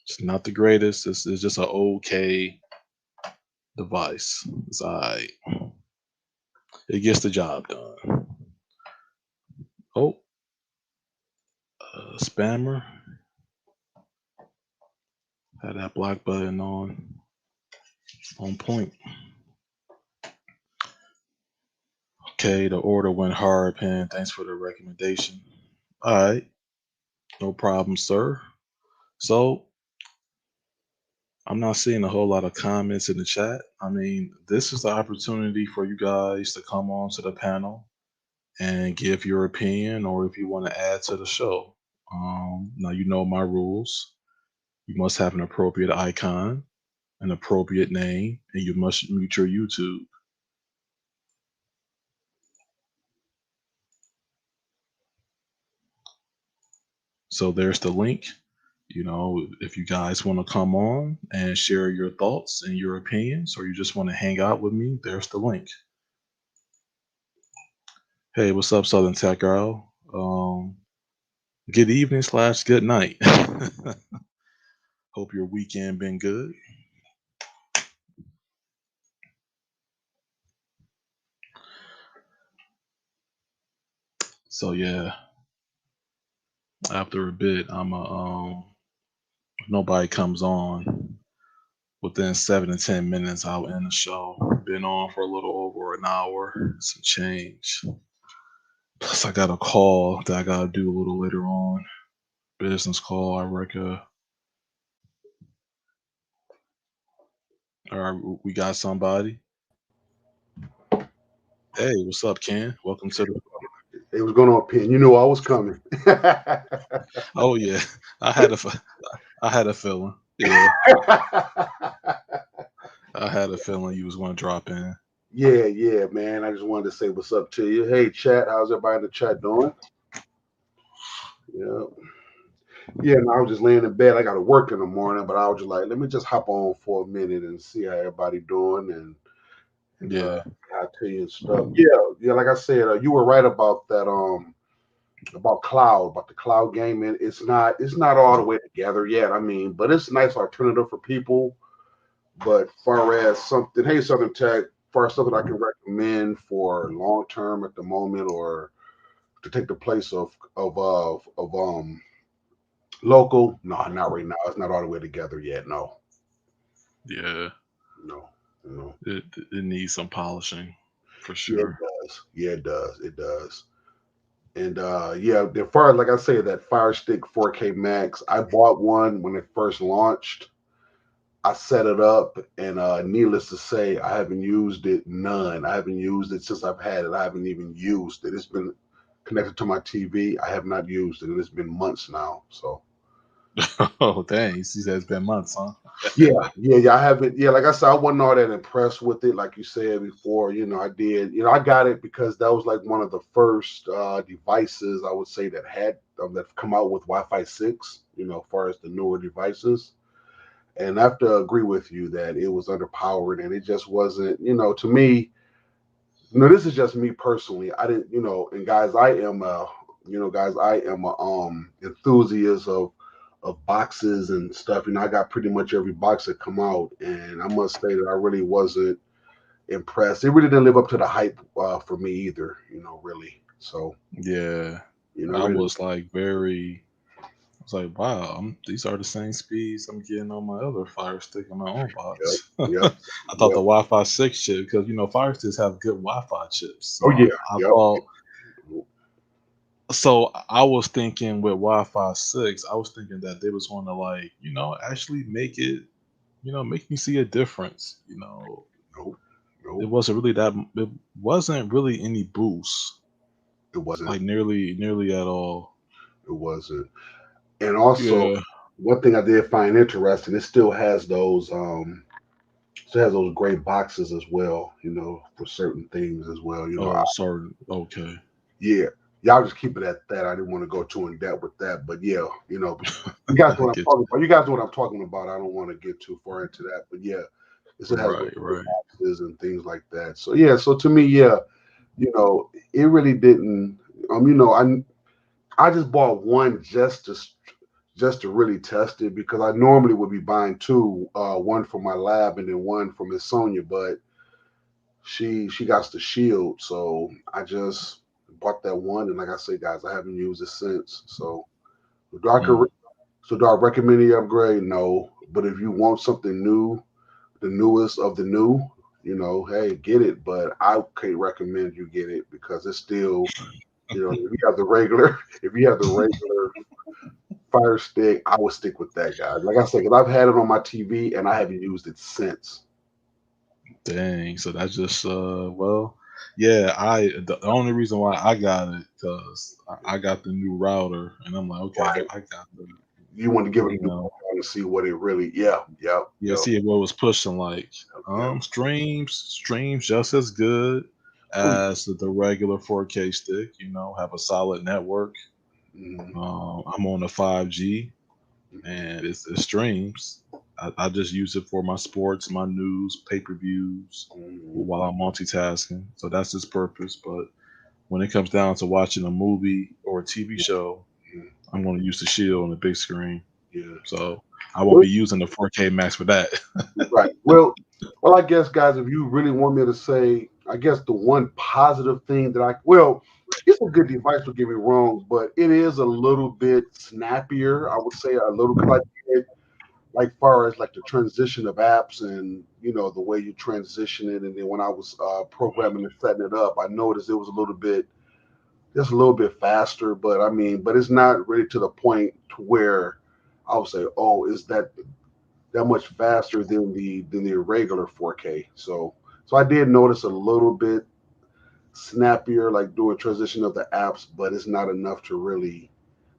It's not the greatest. It's just an okay device. It's alright. It gets the job done. Oh, spammer. Had that black button on point. Okay, the order went hard, Pen. Thanks for the recommendation. All right, no problem, sir. So I'm not seeing a whole lot of comments in the chat. I mean, this is the opportunity for you guys to come on to the panel and give your opinion, or if you want to add to the show. Now you know my rules. You must have an appropriate icon, an appropriate name, and you must mute your YouTube. So there's the link. You know, if you guys want to come on and share your thoughts and your opinions, or you just want to hang out with me, there's the link. Hey, what's up, Southern Tech Girl? Good evening / good night. Hope your weekend been good. So yeah, after a bit, if nobody comes on within 7 to 10 minutes, I'll end the show. Been on for a little over an hour, some change. Plus, I got a call that I gotta do a little later on. Business call. I reckon. All right, we got somebody. Hey, what's up, Ken? Welcome to the. It was going on, Pen. You knew I was coming. Oh yeah, I had a feeling. Yeah, I had a feeling you was going to drop in. Yeah, man. I just wanted to say what's up to you. Hey, chat. How's everybody in the chat doing? Yeah. Yeah, and I was just laying in bed. I got to work in the morning, but I was just like, let me just hop on for a minute and see how everybody doing and Yeah, how to you and stuff. Yeah. Like I said, you were right about that. About the cloud gaming. It's not all the way together yet. I mean, but it's a nice alternative for people. But far as something, hey, Southern Tech, far as something I can recommend for long term at the moment, or to take the place of local, no, not right now. It's not all the way together yet. No, yeah. no, no. It needs some polishing, for Yeah, it sure. does. Yeah, it does. It does. And yeah, as far as like I say, that Firestick 4K Max, I bought one when it first launched. I set it up, and needless to say, I haven't used it none. I haven't used it since I've had it. I haven't even used it. It's been connected to my TV. I have not used it, and it's been months now. So Oh dang, you see, it's been months, huh? yeah. I haven't. Yeah, like I said, I wasn't all that impressed with it. Like you said before, I did. I got it because that was like one of the first devices I would say that had that come out with Wi-Fi 6. As far as the newer devices. And I have to agree with you that it was underpowered and it just wasn't, to me, this is just me personally. I didn't, and guys, I am a enthusiast of boxes and stuff. I got pretty much every box that come out, and I must say that I really wasn't impressed. It really didn't live up to the hype for me either, really. So Yeah, you know, I really, was like I was like, wow, these are the same speeds I'm getting on my other Fire Stick in my own yep, box. yep, I thought yep. the Wi-Fi 6 chip, because Fire Sticks have good Wi-Fi chips. Oh So yeah, I yep. thought, so I was thinking with Wi-Fi 6, I was thinking that they was going to like, actually make it, make me see a difference. Nope, It nope. wasn't really that, it wasn't really any boost, It wasn't. like nearly at all. It wasn't. And also, Yeah. one thing I did find interesting, it still has those gray boxes as well. For certain things as well. Oh, sorry. Okay. Yeah. Y'all just keep it at that. I didn't want to go too in depth with that, but yeah, you guys know I what I'm get talking about. You guys know what I'm talking about. I don't want to get too far into that, but yeah, it you. still has those Right, right. boxes and things like that. So yeah, so to me, yeah, it really didn't. I just bought one just to really test it because I normally would be buying two, one for my lab and then one for Miss Sonia, but she got the shield, so I just bought that one, and like I say, guys, I haven't used it since. So do I Mm. so do I recommend the upgrade? No, but if you want something new, the newest of the new, hey, get it. But I can't recommend you get it because it's still, if you have the regular, if you have the regular Fire Stick, I would stick with that, guys. Like I said, because I've had it on my TV and I haven't used it since. Dang. So that's just well, yeah. The only reason why I got it because I got the new router, and I'm like, okay, Right. I got the, You want to give it you a new know, to see what it really, yeah, yep, yeah. yep, See what was pushing like yep. streams just as good Oh, yeah. as the regular 4K stick. Have a solid network. Mhm. I'm on the 5G, and it streams. I just use it for my sports, my news, pay per views Mhm. while I'm multitasking. So that's its purpose. But when it comes down to watching a movie or a TV show, Mhm. I'm going to use the Shield on the big screen. Yeah. So I won't Well, be using the 4K Max for that. right. Well, I guess, guys, if you really want me to say, I guess the one positive thing it's a good device. Don't get me wrong, but it is a little bit snappier. I would say a little because I did like far as like the transition of apps and the way you transition it, and then when I was programming and setting it up, I noticed it was just a little bit faster. But I mean, but it's not really to the point to where I would say, oh, is that much faster than the regular 4K. So I did notice a little bit snappier, like doing transition of the apps, but it's not enough to really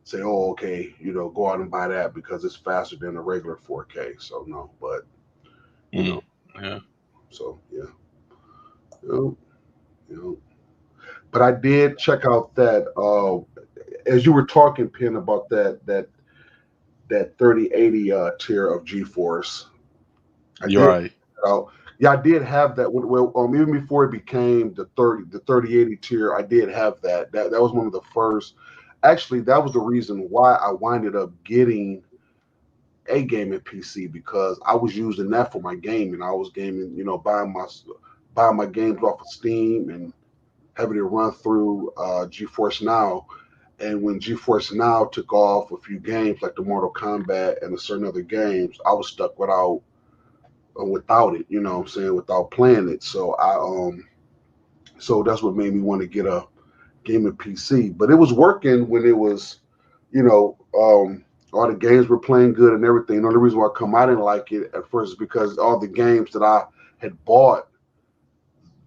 say, oh, okay, go out and buy that because it's faster than a regular 4K. So no, but you Mm, know, yeah. so yeah, you know, you know. But I did check out that as you were talking, Pin, about that 3080 tier of GeForce. I You're did right. out. Yeah, I did have that. Well, even before it became the 3080 tier, I did have that. That was one of the first. Actually, that was the reason why I winded up getting a gaming PC because I was using that for my gaming. I was gaming, buying my games off of Steam and having it run through Geforce Now. And when Geforce Now took off a few games like the Mortal Kombat and a certain other games, I was stuck without it, what I'm saying, without playing it. So that's what made me want to get a gaming PC. But it was working when it was, all the games were playing good and everything. The only reason why I didn't like it at first is because all the games that I had bought,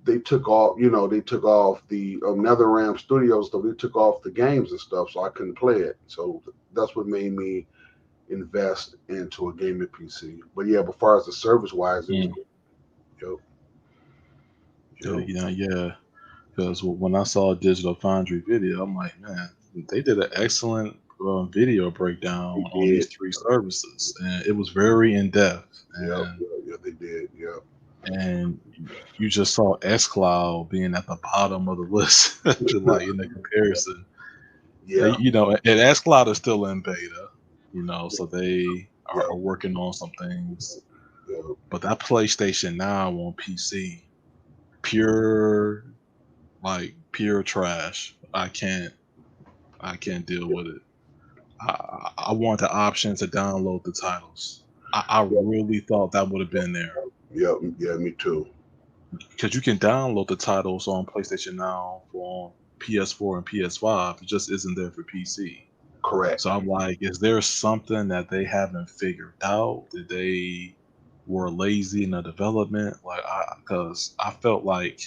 they took off the NetherRealm Studios stuff. They took off the games and stuff, so I couldn't play it. So that's what made me invest into a gaming PC. But yeah, but far as the service wise, it was Mm, good. Yep. Yep. yeah. Because when I saw Digital Foundry video, I'm like, man, they did an excellent video breakdown They on these did. three services, and it was very in depth. Yep. And Yep. Yeah, they did. Yep. and you just saw xCloud being at the bottom of the list, like in the comparison. Yeah. And xCloud is still in beta, so they Yep. are working on some things. Yep. But that PlayStation Now on PC, pure like pure trash. I can't deal with it. I want the option to download the titles. I Yep, really thought that would have been there yep, yeah, me too. because you can download the titles on PlayStation Now for PS4 and PS5. It just isn't there for PC. Correct. So I'm like, is there something that they haven't figured out? Did they were lazy in the development? Like, because I felt like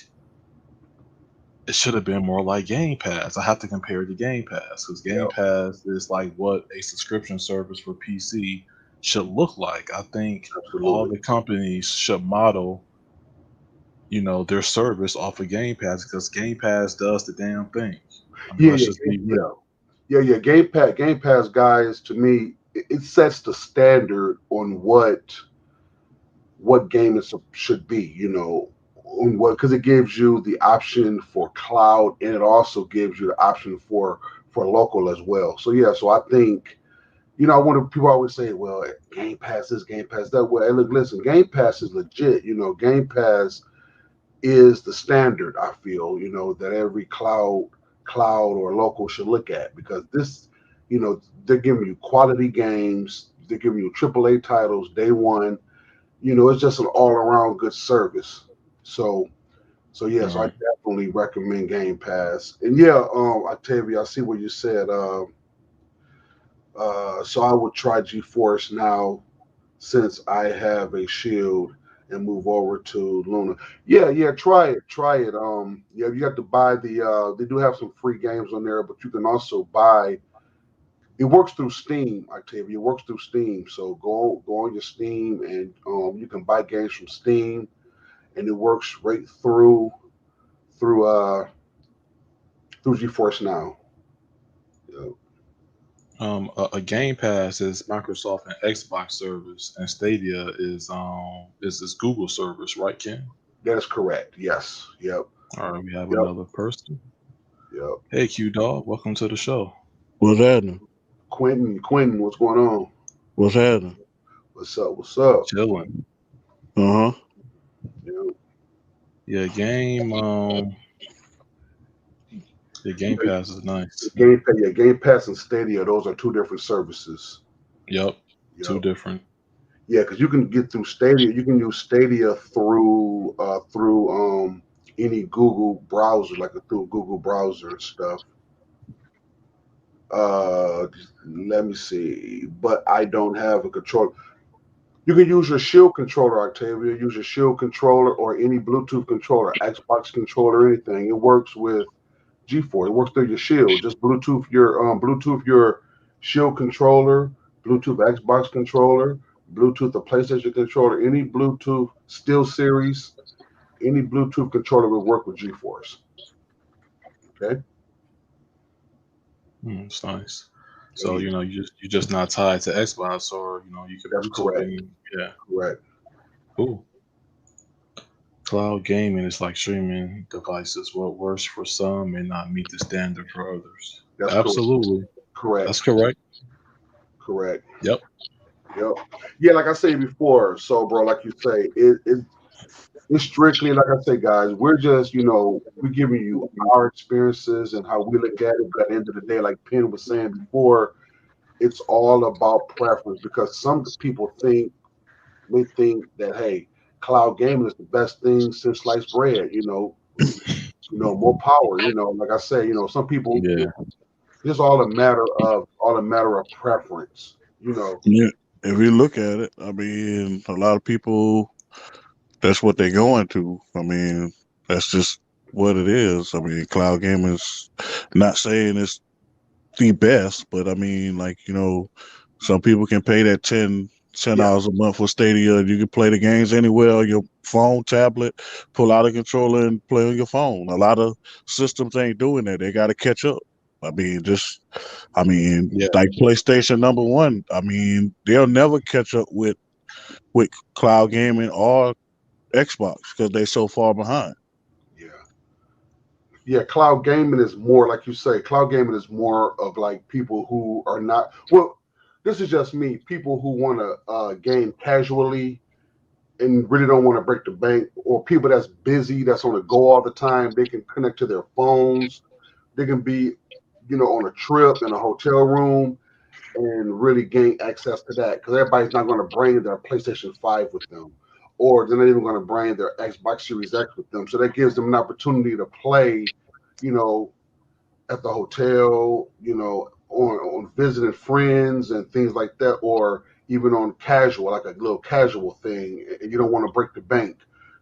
it should have been more like Game Pass. I have to compare it to Game Pass because Game Yep, Pass is like what a subscription service for PC should look like. I think all absolutely. the companies should model, their service off of Game Pass because Game Pass does the damn thing. I mean, Yeah, let's yeah, just be yeah, real. yeah. Game Pass, guys. To me, it sets the standard on what gaming should be. On what, because it gives you the option for cloud, and it also gives you the option for local as well. So yeah, so I think. I wonder, people always say, well, Game Pass this, Game Pass that. Well, hey, look, listen, Game Pass is legit. Game Pass is the standard. I feel, that every cloud or local should look at, because this, they're giving you quality games. They're giving you AAA titles day one. It's just an all around good service. So, so I Mhm. definitely recommend Game Pass. And yeah, Octavia, I see what you said. So I would try GeForce Now since I have a Shield, and move over to Luna. Yeah, yeah, try it. Yeah, you have to buy the. They do have some free games on there, but you can also buy. It works through Steam, Octavia. It works through Steam. So go on your Steam, and you can buy games from Steam, and it works right through through GeForce Now. Yeah, A Game Pass is Microsoft and Xbox service, and Stadia is this Google service, right, Ken? that is correct. Yes. Yep. All right, we have Yep. another person. Yep. Hey, Q Dog, welcome to the show. What's happening? Quentin, what's going on? What's happening? What's up? What's up? Chilling. Uh huh. You Yeah, the Game know, Pass is nice. Game Pass and Stadia, those are two different services. Yep, two Yep. different. Yeah, because you can get through Stadia. You can use Stadia through any Google browser, like through Google browser and stuff. Let me see. But I don't have a controller. You can use your Shield controller, Octavia. Use your Shield controller or any Bluetooth controller, Xbox controller, anything. It works with G4. It works through your Shield. Just Bluetooth your Shield controller, Bluetooth Xbox controller, Bluetooth the PlayStation controller, any Bluetooth Steel Series, any Bluetooth controller will work with GeForce. Okay, It's nice. So yeah, you're just not tied to Xbox, or you can that's Bluetooth correct. any. Yeah. Correct. Cool. Cloud gaming is like streaming devices. What works for some may not meet the standard for others. That's correct. Absolutely. Correct. That's correct. Correct. Yep. Yep. Yeah, like I said before. So, bro, like you say, it's strictly like I say, guys. We're just, we're giving you our experiences and how we look at it. But at the end of the day, like Penn was saying before, it's all about preference, because some people may think that, hey, cloud gaming is the best thing since sliced bread. More power. Like I say, some people, Yeah. it's all a matter of preference. Yeah. If you look at it, I mean, a lot of people, that's what they're going to. I mean, that's just what it is. I mean, cloud gaming is not saying it's the best, but I mean, like, some people can pay that ten Yeah, dollars a month for Stadia, and you can play the games anywhere on your phone, tablet, pull out a controller and play on your phone. A lot of systems ain't doing that. They got to catch up. Yeah. Like PlayStation number one. I mean, they'll never catch up with cloud gaming or Xbox because they so far behind. yeah, yeah. Cloud gaming is more, like you say. Cloud gaming is more of like people who are not. Well, this is just me. People who want to game casually and really don't want to break the bank, or people that's busy, that's on the go all the time, they can connect to their phones. They can be, on a trip in a hotel room and really gain access to that, because everybody's not going to bring their PlayStation 5 with them, or they're not even going to bring their Xbox Series X with them. So that gives them an opportunity to play, you know, at the hotel, on visiting friends and things like that, or even on casual, like a little casual thing, and you don't want to break the bank.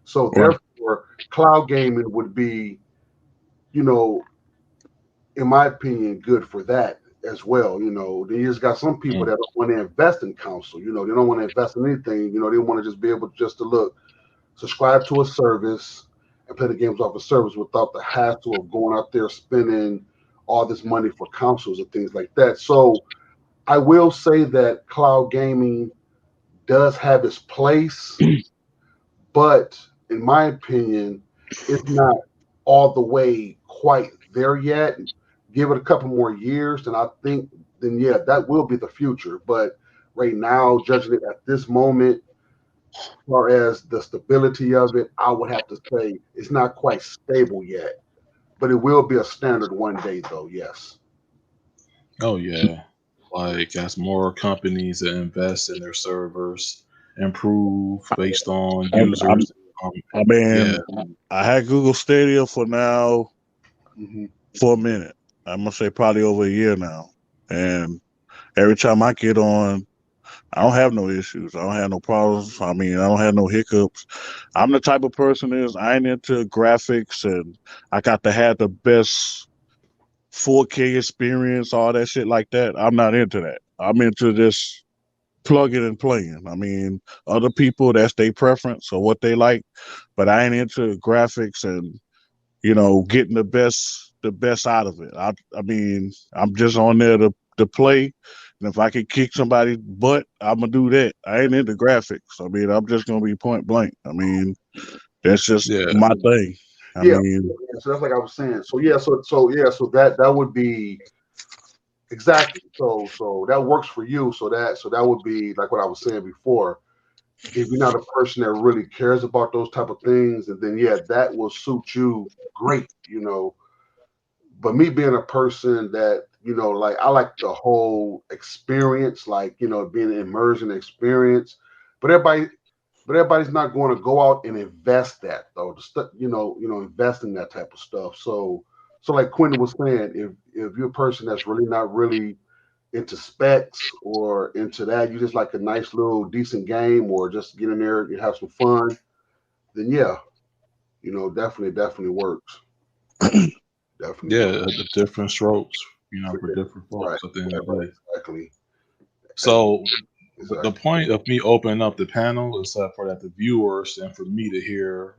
So Right. therefore, cloud gaming would be, you know, in my opinion, good for that as well. Then you just got some people that don't want to invest in console. They don't want to invest in anything. They want to just be able just to subscribe to a service and play the games off a service without the hassle of going out there spending all this money for consoles and things like that. So I will say that cloud gaming does have its place, but in my opinion, it's not all the way quite there yet. Give it a couple more years, and I think then yeah, that will be the future. But right now, judging it at this moment, as far as the stability of it, I would have to say it's not quite stable yet. But it will be a standard one day, though. Yes. Oh yeah, like as more companies that invest in their servers improve based on I, users. Um, I mean, yeah, I had Google Stadia for now Hmm. for a minute. I'm gonna say probably over a year now, and every time I get on, I don't have no issues. I don't have no problems. I mean, I don't have no hiccups. I'm the type of person is I ain't into graphics and I got to have the best 4K experience, all that shit like that. I'm not into that. I'm into this plugging and playing. I mean, other people that's their preference or what they like, but I ain't into graphics and getting the best out of it. I mean, I'm just on there to play. And if I can kick somebody's butt, I'm gonna do that. I ain't into graphics. I mean, I'm just gonna be point blank. I mean, that's just yeah, my thing. I Yeah. mean, So that's like I was saying. So yeah. So that would be exactly. So that works for you. So that would be like what I was saying before. If you're not a person that really cares about those type of things, and then yeah, that will suit you great. But me being a person that like I like the whole experience, like being immersed in the experience. But everybody's not going to go out and invest that though. Invest in that type of stuff. So like Quentin was saying, if you're a person that's really not really into specs or into that, you just like a nice little decent game or just get in there and have some fun, then yeah, definitely works. Definitely yeah. works. The different strokes, for different Right. folks at the end of the day. Exactly. So the Exactly. point of me opening up the panel is for that the viewers and for me to hear,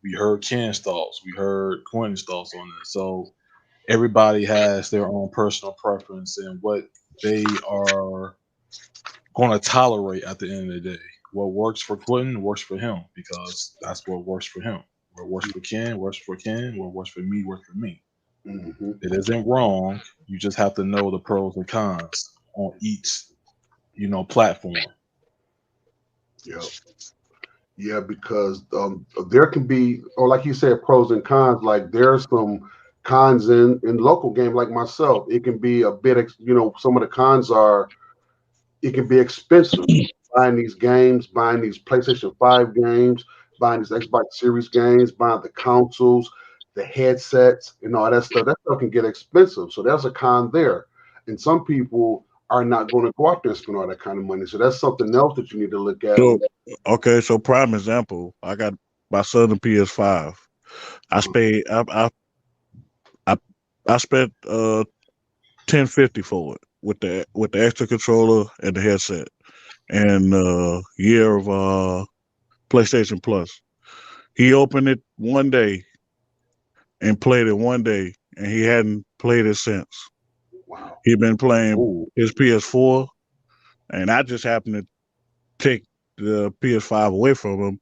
we heard Ken's thoughts, we heard Quentin's thoughts on this. So everybody has their own personal preference and what they are going to tolerate at the end of the day. What works for Quentin works for him because that's what works for him. What works for Ken works for Ken. What works for me works for me. Hmm. It isn't wrong. You just have to know the pros and cons on each, platform. Yeah. Yeah, because there can be, or like you said, pros and cons. Like there's some cons in local game, like myself. It can be a bit, some of the cons are it can be expensive buying these games, buying these PlayStation 5 games, buying these Xbox Series games, buying the consoles, the headsets, and all that stuff. That stuff can get expensive. So there's a con there. And some people are not going to go out there and spend all that kind of money. So that's something else that you need to look at. so okay, so prime example, I got my son a PS5. I spent I, I spent 1050 for it with the extra controller and the headset and year of PlayStation Plus. He opened it one day and played it one day, and he hadn't played it since. Wow. He'd been playing Ooh, his PS4, and I just happened to take the PS5 away from him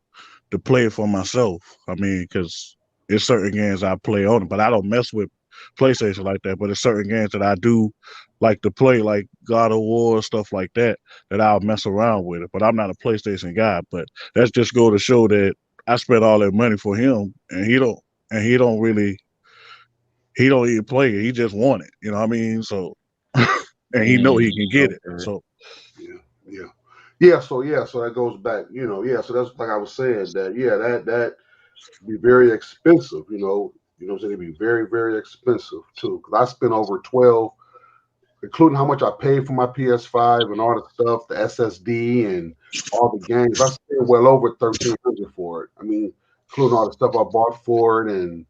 to play it for myself. I mean, because there's certain games I play on it, but I don't mess with PlayStation like that. But there's certain games that I do like to play like God of War stuff like that I'll mess around with it. But I'm not a PlayStation guy. But that's just go to show that I spent all that money for him, and he don't really he don't even play it. He just want it. You know what I mean? So and he know he can get it. Okay. So So that goes back, so that's like I was saying that, that be very expensive, it'd be very, very expensive too. Because I spent over 12, including how much I paid for my PS5 and all the stuff, the SSD and all the games. I spent well over $1,300 for it. I mean, including all the stuff I bought for it and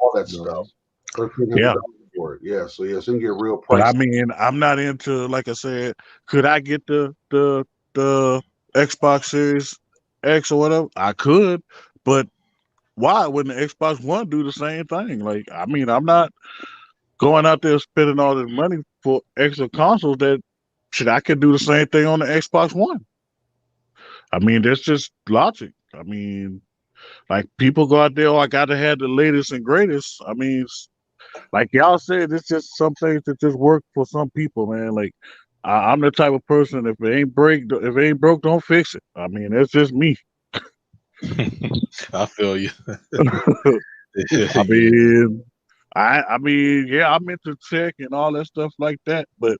all that stuff. $1,300 yeah. for it. Yeah, so it can get real But I pricey. mean, I'm not into, like I said, could I get the Xbox Series X or whatever? I could, but why wouldn't the Xbox One do the same thing? Like, I mean, I'm not going out there spending all this money for extra consoles that shit I could do the same thing on the Xbox One. I mean, that's just logic. I mean, like people go out there, oh, I gotta have the latest and greatest. I mean, like y'all said, it's just some things that just work for some people, man. Like I'm the type of person, if it ain't broke, don't fix it. I mean, that's just me. I feel you. I mean, I mean, yeah, I'm into tech and all that stuff like that, but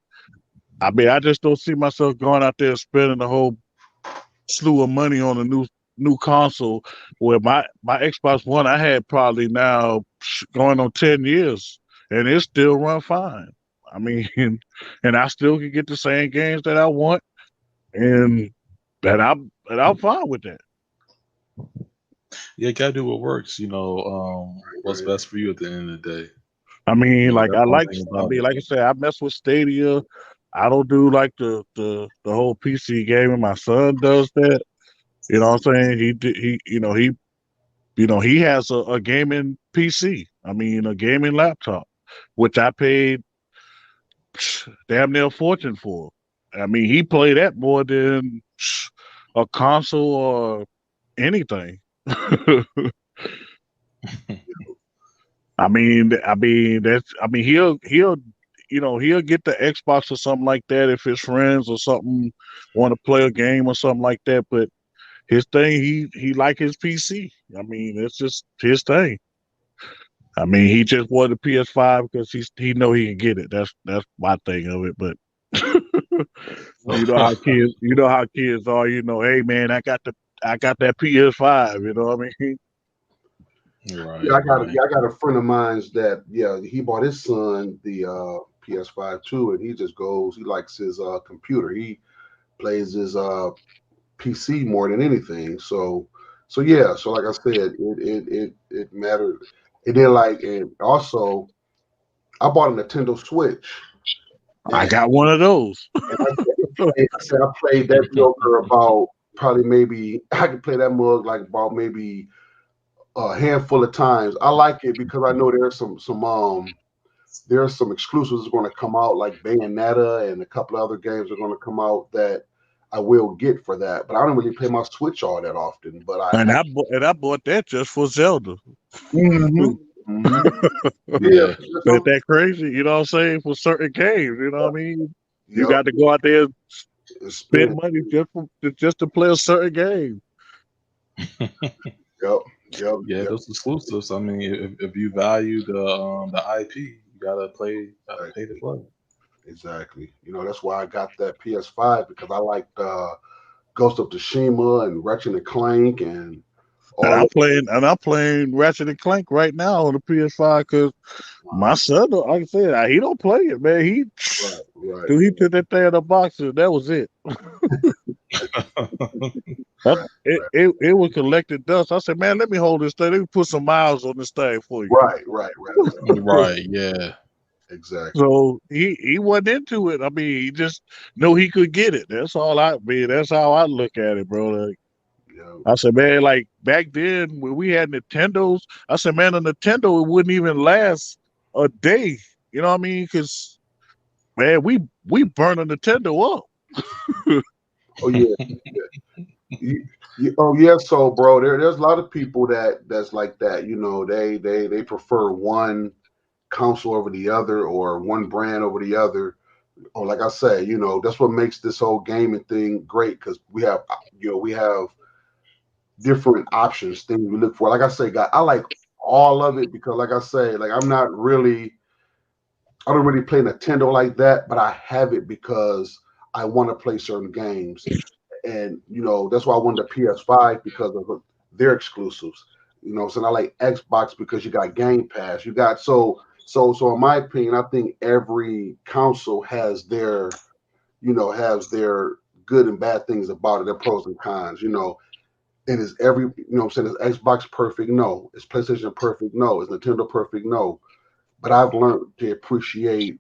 I mean, I just don't see myself going out there spending a whole slew of money on a new console. Where my Xbox One, I had probably now going on 10 years, and it still run fine. I mean, and I still can get the same games that I want, and I'm fine with that. Yeah, you gotta do what works. What's best for you at the end of the day. I mean, like That's one thing about it. like I said, I mess with Stadia. I don't do like the whole PC gaming. My son does that. You know what I'm saying? He has a gaming PC. I mean, a gaming laptop, which I paid damn near a fortune for. I mean, he played that more than a console or anything. He'll get the Xbox or something like that if his friends or something want to play a game or something like that. But his thing, he like his PC. I mean, it's just his thing. I mean, he just wanted a PS5 because he know he can get it. That's my thing of it. But you know how kids are. Hey man, I got that PS5. You know what I mean? Right. Yeah, I got a friend of mine's that he bought his son the PS5 too, and he just goes. He likes his computer. He plays his PC more than anything. So yeah. So like I said, it mattered. And then and also I bought a Nintendo Switch. I got one of those. I played that joker about probably maybe I could play that mug like about maybe a handful of times. I like it because I know there's some exclusives going to come out like Bayonetta and a couple of other games are going to come out that I will get for that. But I don't really play my Switch all that often. But I bought that just for Zelda. Yeah, Ain't that crazy? You know what I'm saying? For certain games, you know what I mean? You got to go out there and spend money just to play a certain game. Yeah, those exclusives. I mean, if you value the IP, you gotta pay to play. Exactly. That's why I got that PS5 because I liked Ghost of Tsushima and Ratchet and Clank and all. And I'm playing Ratchet and Clank right now on the PS5 because my son, like I said, he don't play it, man. He put that thing in the box and that was it. It was collecting dust. I said, man, let me hold this thing. Let me put some miles on this thing for you. Right. Yeah. Exactly. So he wasn't into it. I mean, he just knew he could get it. That's all I mean. That's how I look at it, bro. Like, I said, man, like back then when we had Nintendos, I said, man, a Nintendo it wouldn't even last a day. You know what I mean? Because man, we burned a Nintendo up. Oh yeah. Oh yeah. So bro, there's a lot of people that's like that. They prefer one console over the other or one brand over the other. or like I say, that's what makes this whole gaming thing great because we have different options, things we look for. Like I say, guy, I like all of it because, like I say, like I don't really play Nintendo like that, but I have it because I want to play certain games, and that's why I wanted the PS5 because of their exclusives. So I like Xbox because you got Game Pass. You got so. In my opinion, I think every console has their good and bad things about it, their pros and cons. And is I'm saying, is Xbox perfect? No. Is PlayStation perfect? No. Is Nintendo perfect? No. But I've learned to appreciate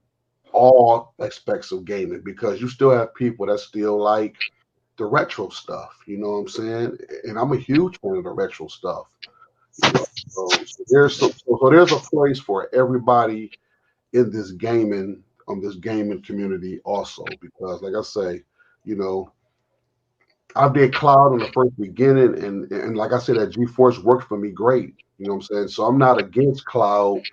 all aspects of gaming because you still have people that still like the retro stuff. You know what I'm saying? And I'm a huge fan of the retro stuff. You know, so there's a place for everybody in this gaming community also because, like I say, you know, I did cloud in the first beginning, and like I said, that GeForce worked for me great. You know what I'm saying? So I'm not against cloud,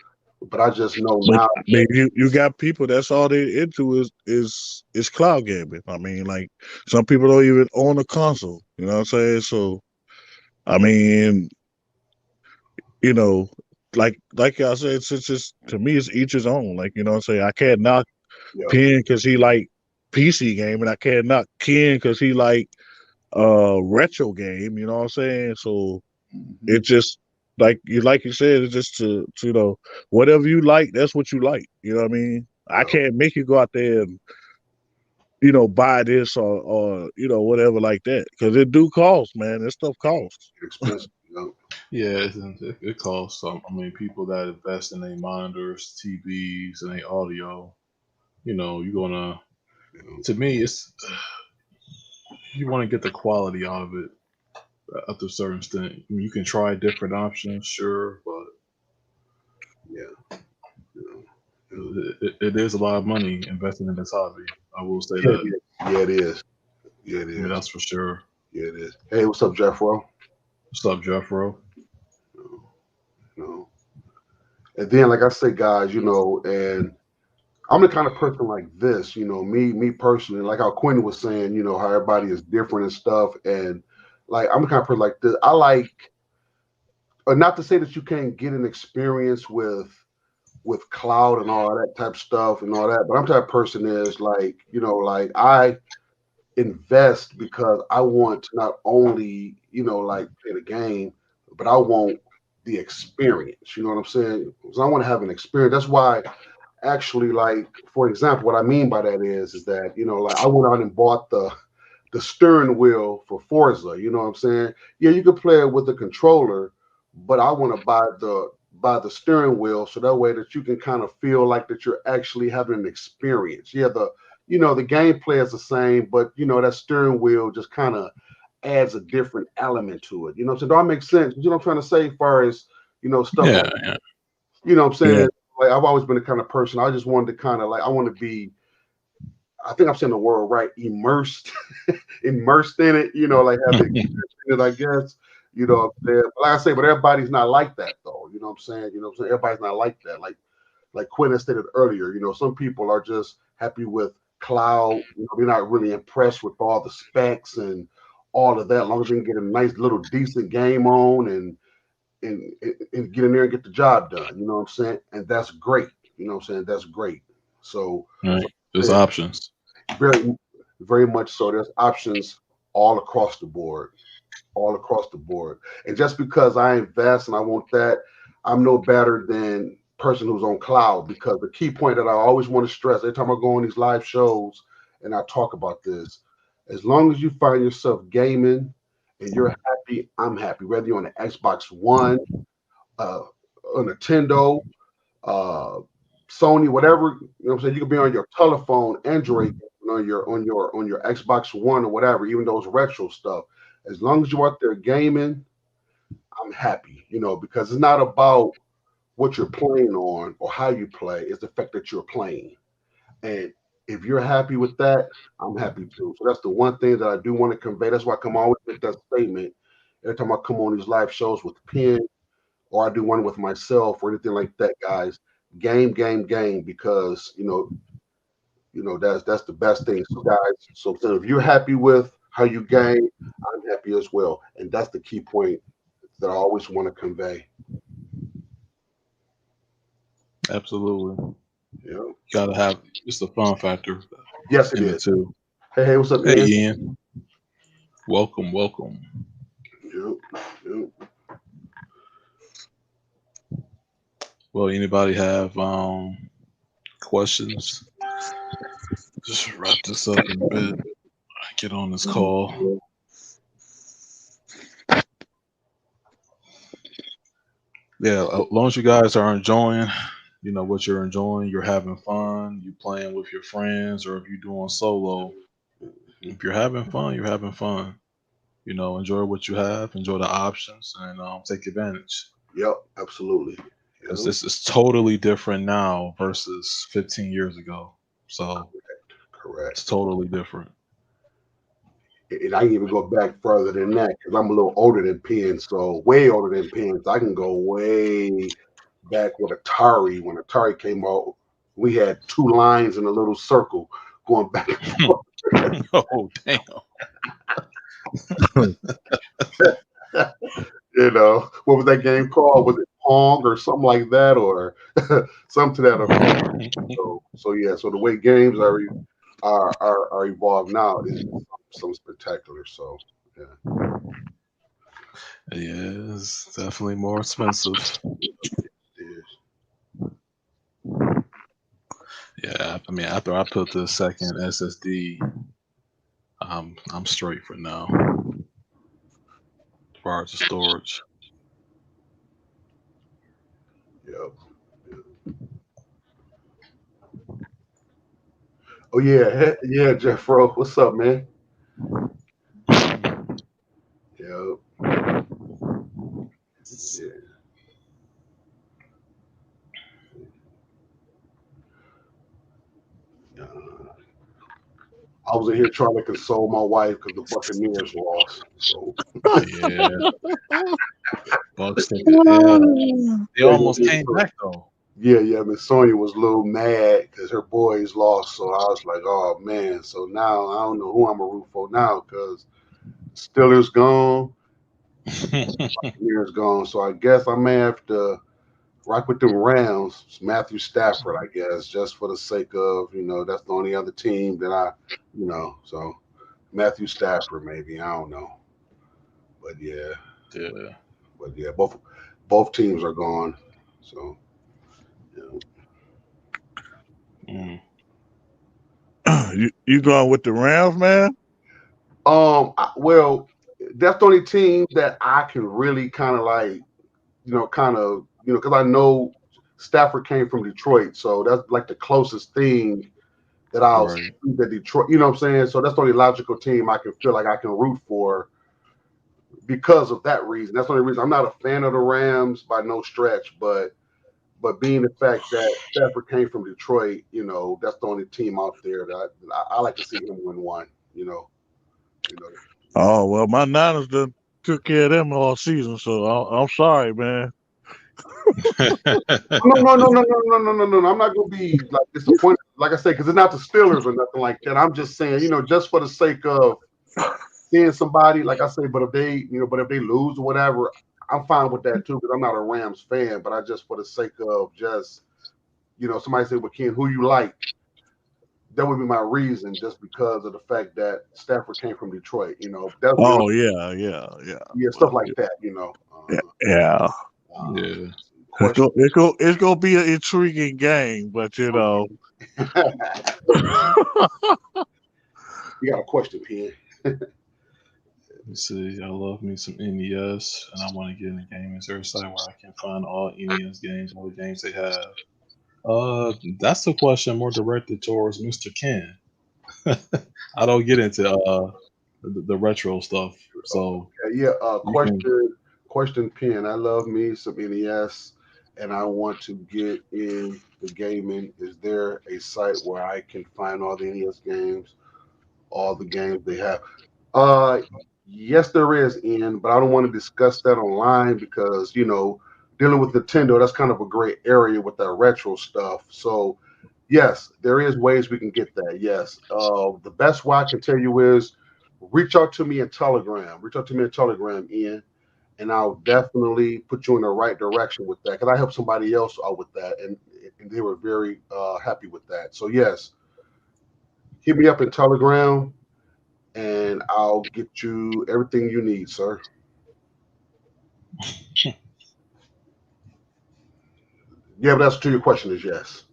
but I just know But now. you got people that's all they into is cloud gaming. I mean, like some people don't even own a console. You know what I'm saying? So I mean, you know, like I said, since it's to me it's each his own. Like, you know what I'm saying? I can't knock Yeah. Pen because he like PC game, and I can't knock Ken because he like retro game. You know what I'm saying? So Mhm. it just like you said, it's just to whatever you like, that's what you like. You know what I mean? I Yeah. can't make you go out there and buy this or whatever like that because it do cost, man. This stuff costs. Expensive. Yeah, it costs some. I mean, people that invest in their monitors, TVs, and their audio, you're gonna. You know. To me, it's you want to get the quality out of it up to a certain extent. I mean, you can try different options, sure, but Yeah. You know. You know. it is a lot of money investing in this hobby. I will say Yeah, that. yeah, it is. Yeah, it Yeah, is. that's for sure. Yeah, it is. Hey, what's up, Jeffro? What's up, Jeffro? You know. And then, like I said, guys, and I'm the kind of person like this, me personally, like how Quinn was saying, how everybody is different and stuff. And like, I'm the kind of person like this. I like, not to say that you can't get an experience with cloud and all that type of stuff and all that, but I'm the type of person is like, like I invest because I want to not only, like play the game, but I want the experience. You know what I'm saying? Because I want to have an experience. That's why actually, like, for example, what I mean by that is that, like I went out and bought the steering wheel for Forza. You know what I'm saying? Yeah, you could play it with the controller, but I want to buy the steering wheel so that way that you can kind of feel like that you're actually having an experience. Yeah, the gameplay is the same, but that steering wheel just kind of adds a different element to it. You know what I'm saying? Do I make sense? You know what I'm trying to say, as far as stuff like, Yeah, yeah, what I'm Yeah, saying? Like, I've always been the kind of person, I just wanted to kind of like, I want to be, I think I'm saying the word right, immersed, immersed in it, like have the experience in it, I guess. What I'm saying? Like I say, but everybody's not like that though. You know what I'm saying? Everybody's not like that. Like Quinn had stated earlier, some people are just happy with cloud. They're not really impressed with all the specs and all of that. As long as they can get a nice little decent game on and get in there and get the job done. You know what I'm saying? And that's great. You know what I'm saying? That's great. So, right. so There's yeah, options. very, very much so. There's options all across the board, all across the board. And just because I invest and I want that, I'm no better than person who's on cloud because the key point that I always want to stress every time I go on these live shows and I talk about this, as long as you find yourself gaming and you're happy, I'm happy. Whether you're on the Xbox One, uh, a Nintendo, uh, Sony, whatever. You know what I'm saying? You can be on your telephone, Android, on your Xbox One or whatever, even those retro stuff. As long as you're out there gaming, I'm happy. Because it's not about what you're playing on or how you play. It's the fact that you're playing. And if you're happy with that, I'm happy too. So that's the one thing that I do want to convey. That's why I come always with that statement every time I come on these live shows with Penn or I do one with myself or anything like that, guys. Game, game, game, because That's the best thing. So guys, so if you're happy with how you game, I'm happy as well, and that's the key point that I always want to convey. Absolutely. You know? Gotta have just a fun factor Yes, it in it is. too. Hey, what's up, Hey Ian? Ian. Welcome. Yep, yep. Well, anybody have questions? Just wrap this up in a bit. Get on this call. Yeah, as long as you guys are enjoying, what you're enjoying, you're having fun, you playing with your friends, or if you're doing solo, if you're having fun, you're having fun. Enjoy what you have, enjoy the options, and take advantage. Yep, absolutely. Because Yep. this is totally different now versus 15 years ago. So it's Correct. totally different. And I can even go back further than that because I'm a little older than Penn, so way older than Penn. So I can go way back with Atari. When Atari came out, we had two lines in a little circle going back and forth. Oh, damn. What was that game called? Was it Pong or something like that, or something to that effect? So yeah. So the way games are evolved now is some spectacular. So yeah. Yeah, it's definitely more expensive. It is. Yeah, I mean, after I put the second SSD, I'm straight for now. As far as the storage. Yep. Oh yeah, yeah, Jeffro. What's up, man? Yep. Yeah. I was in here trying to console my wife because the Buccaneers lost. So Yeah, Bucks take it. Yeah, they yeah, almost came back though. yeah. Miss Sonia was a little mad because her boys lost. So I was like, oh man. So now I don't know who I'm gonna root for now because Steelers gone, Buccaneers gone. So I guess I may have to rock with them Rams. It's Matthew Stafford, I guess, just for the sake of that's the only other team that so Matthew Stafford maybe I don't know, but yeah. Yeah. But yeah, both teams are gone. So yeah. Mm. You going with the Rams, man? Well, that's the only team that I can really kind of like, because I know Stafford came from Detroit, so that's like the closest thing that I'll see Right. that Detroit. You know what I'm saying? So that's the only logical team I can feel like I can root for because of that reason. That's the only reason. I'm not a fan of the Rams by no stretch, but being the fact that Stafford came from Detroit, that's the only team out there that I like to see him win one. You know. Oh well, my Niners done took care of them all season, so I'm sorry, man. No. I'm not gonna be like disappointed, like I said, because it's not the Steelers or nothing like that. I'm just saying, just for the sake of seeing somebody, like I say, but if they lose or whatever, I'm fine with that too, because I'm not a Rams fan. But I just for the sake of just, somebody say, well, Ken, who you like? That would be my reason, just because of the fact that Stafford came from Detroit. That's the Oh yeah. stuff But, like that. yeah. Uh, Yeah. question. It's gonna be an intriguing game, but You got a question, Pen? Let me see. I love me some NES, and I want to get in the game. Is there a site where I can find all NES games, all the games they have? That's the question more directed towards Mr. Ken. I don't get into the retro stuff, so Yeah. you can. Question, Pen. I love me some NES, and I want to get in the gaming. Is there a site where I can find all the NES games, all the games they have? Uh, yes, there is, Ian, but I don't want to discuss that online because dealing with Nintendo, that's kind of a gray area with that retro stuff. So, Yes, there is ways we can get that. Yes. The best way I can tell you is reach out to me in Telegram. Reach out to me in Telegram, Ian, and I'll definitely put you in the right direction with that. Because I helped somebody else out with that, and they were very happy with that. So yes, hit me up in Telegram, and I'll get you everything you need, sir. Yeah, but that's to your question is yes.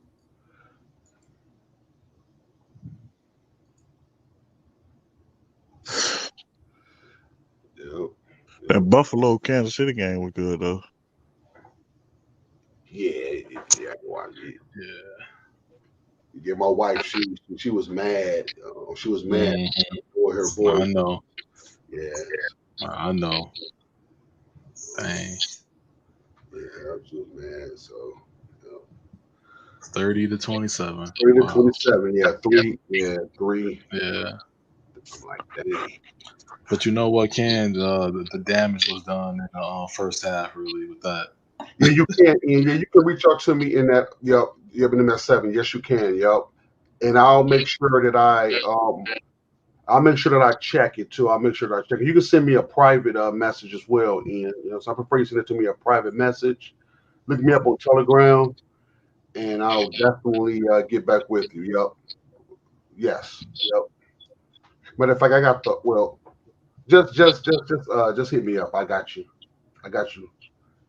Yep. That Buffalo Kansas City game was good though. Yeah, yeah. Well, Yeah. yeah, my wife, she was mad. She was mad for her I boy. know. Yes, I know. Dang. yeah, she was mad. So, you know, 30-27. 30 to Wow. 27. Yeah, three. Yeah, three. Yeah. I'm like, dang. But you know what, Ken? The damage was done in the first half, really, with that. Yeah, you can. And yeah, you can reach out to me in that. Yep. Yep. In that 7. Yes, you can. Yep. And I'll make sure that I'll make sure that I check it too. I'll make sure that I check it. You can send me a private message as well, Ian. So I prefer you send it to me a private message. Look me up on Telegram, and I'll definitely get back with you. Yep. Yes. Yep. Matter of fact, I got the just hit me up. I got you. I got you.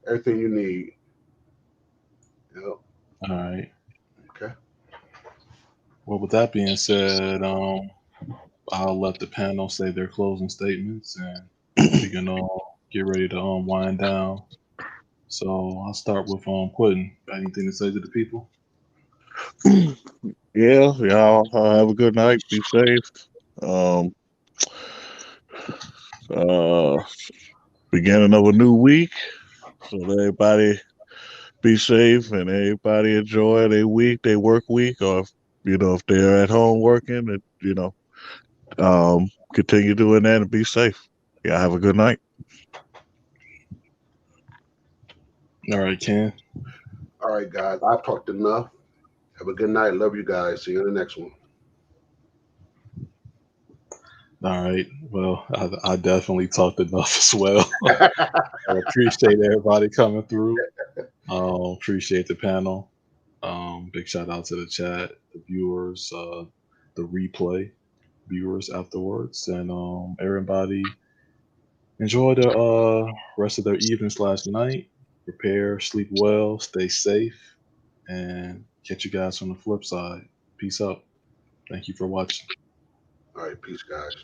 Everything you need. Yep. All right. Okay. Well, with that being said, I'll let the panel say their closing statements, and we can get ready to wind down. So I'll start with Quentin. Got anything to say to the people? Yeah, y'all have a good night. Be safe. Um, uh, Beginning of a new week. So that everybody be safe and everybody enjoy their week, their work week, or if they're at home working, and continue doing that and be safe. Yeah, have a good night. All right, Ken. All right, guys. I've talked enough. Have a good night. Love you guys. See you in the next one. All right. Well, I definitely talked enough as well. I appreciate everybody coming through. Appreciate the panel. Big shout out to the chat, the viewers, the replay viewers afterwards, and everybody enjoy the rest of their evening slash night. Prepare, sleep well, stay safe, and catch you guys on the flip side. Peace out. Thank you for watching. All right. Peace, guys.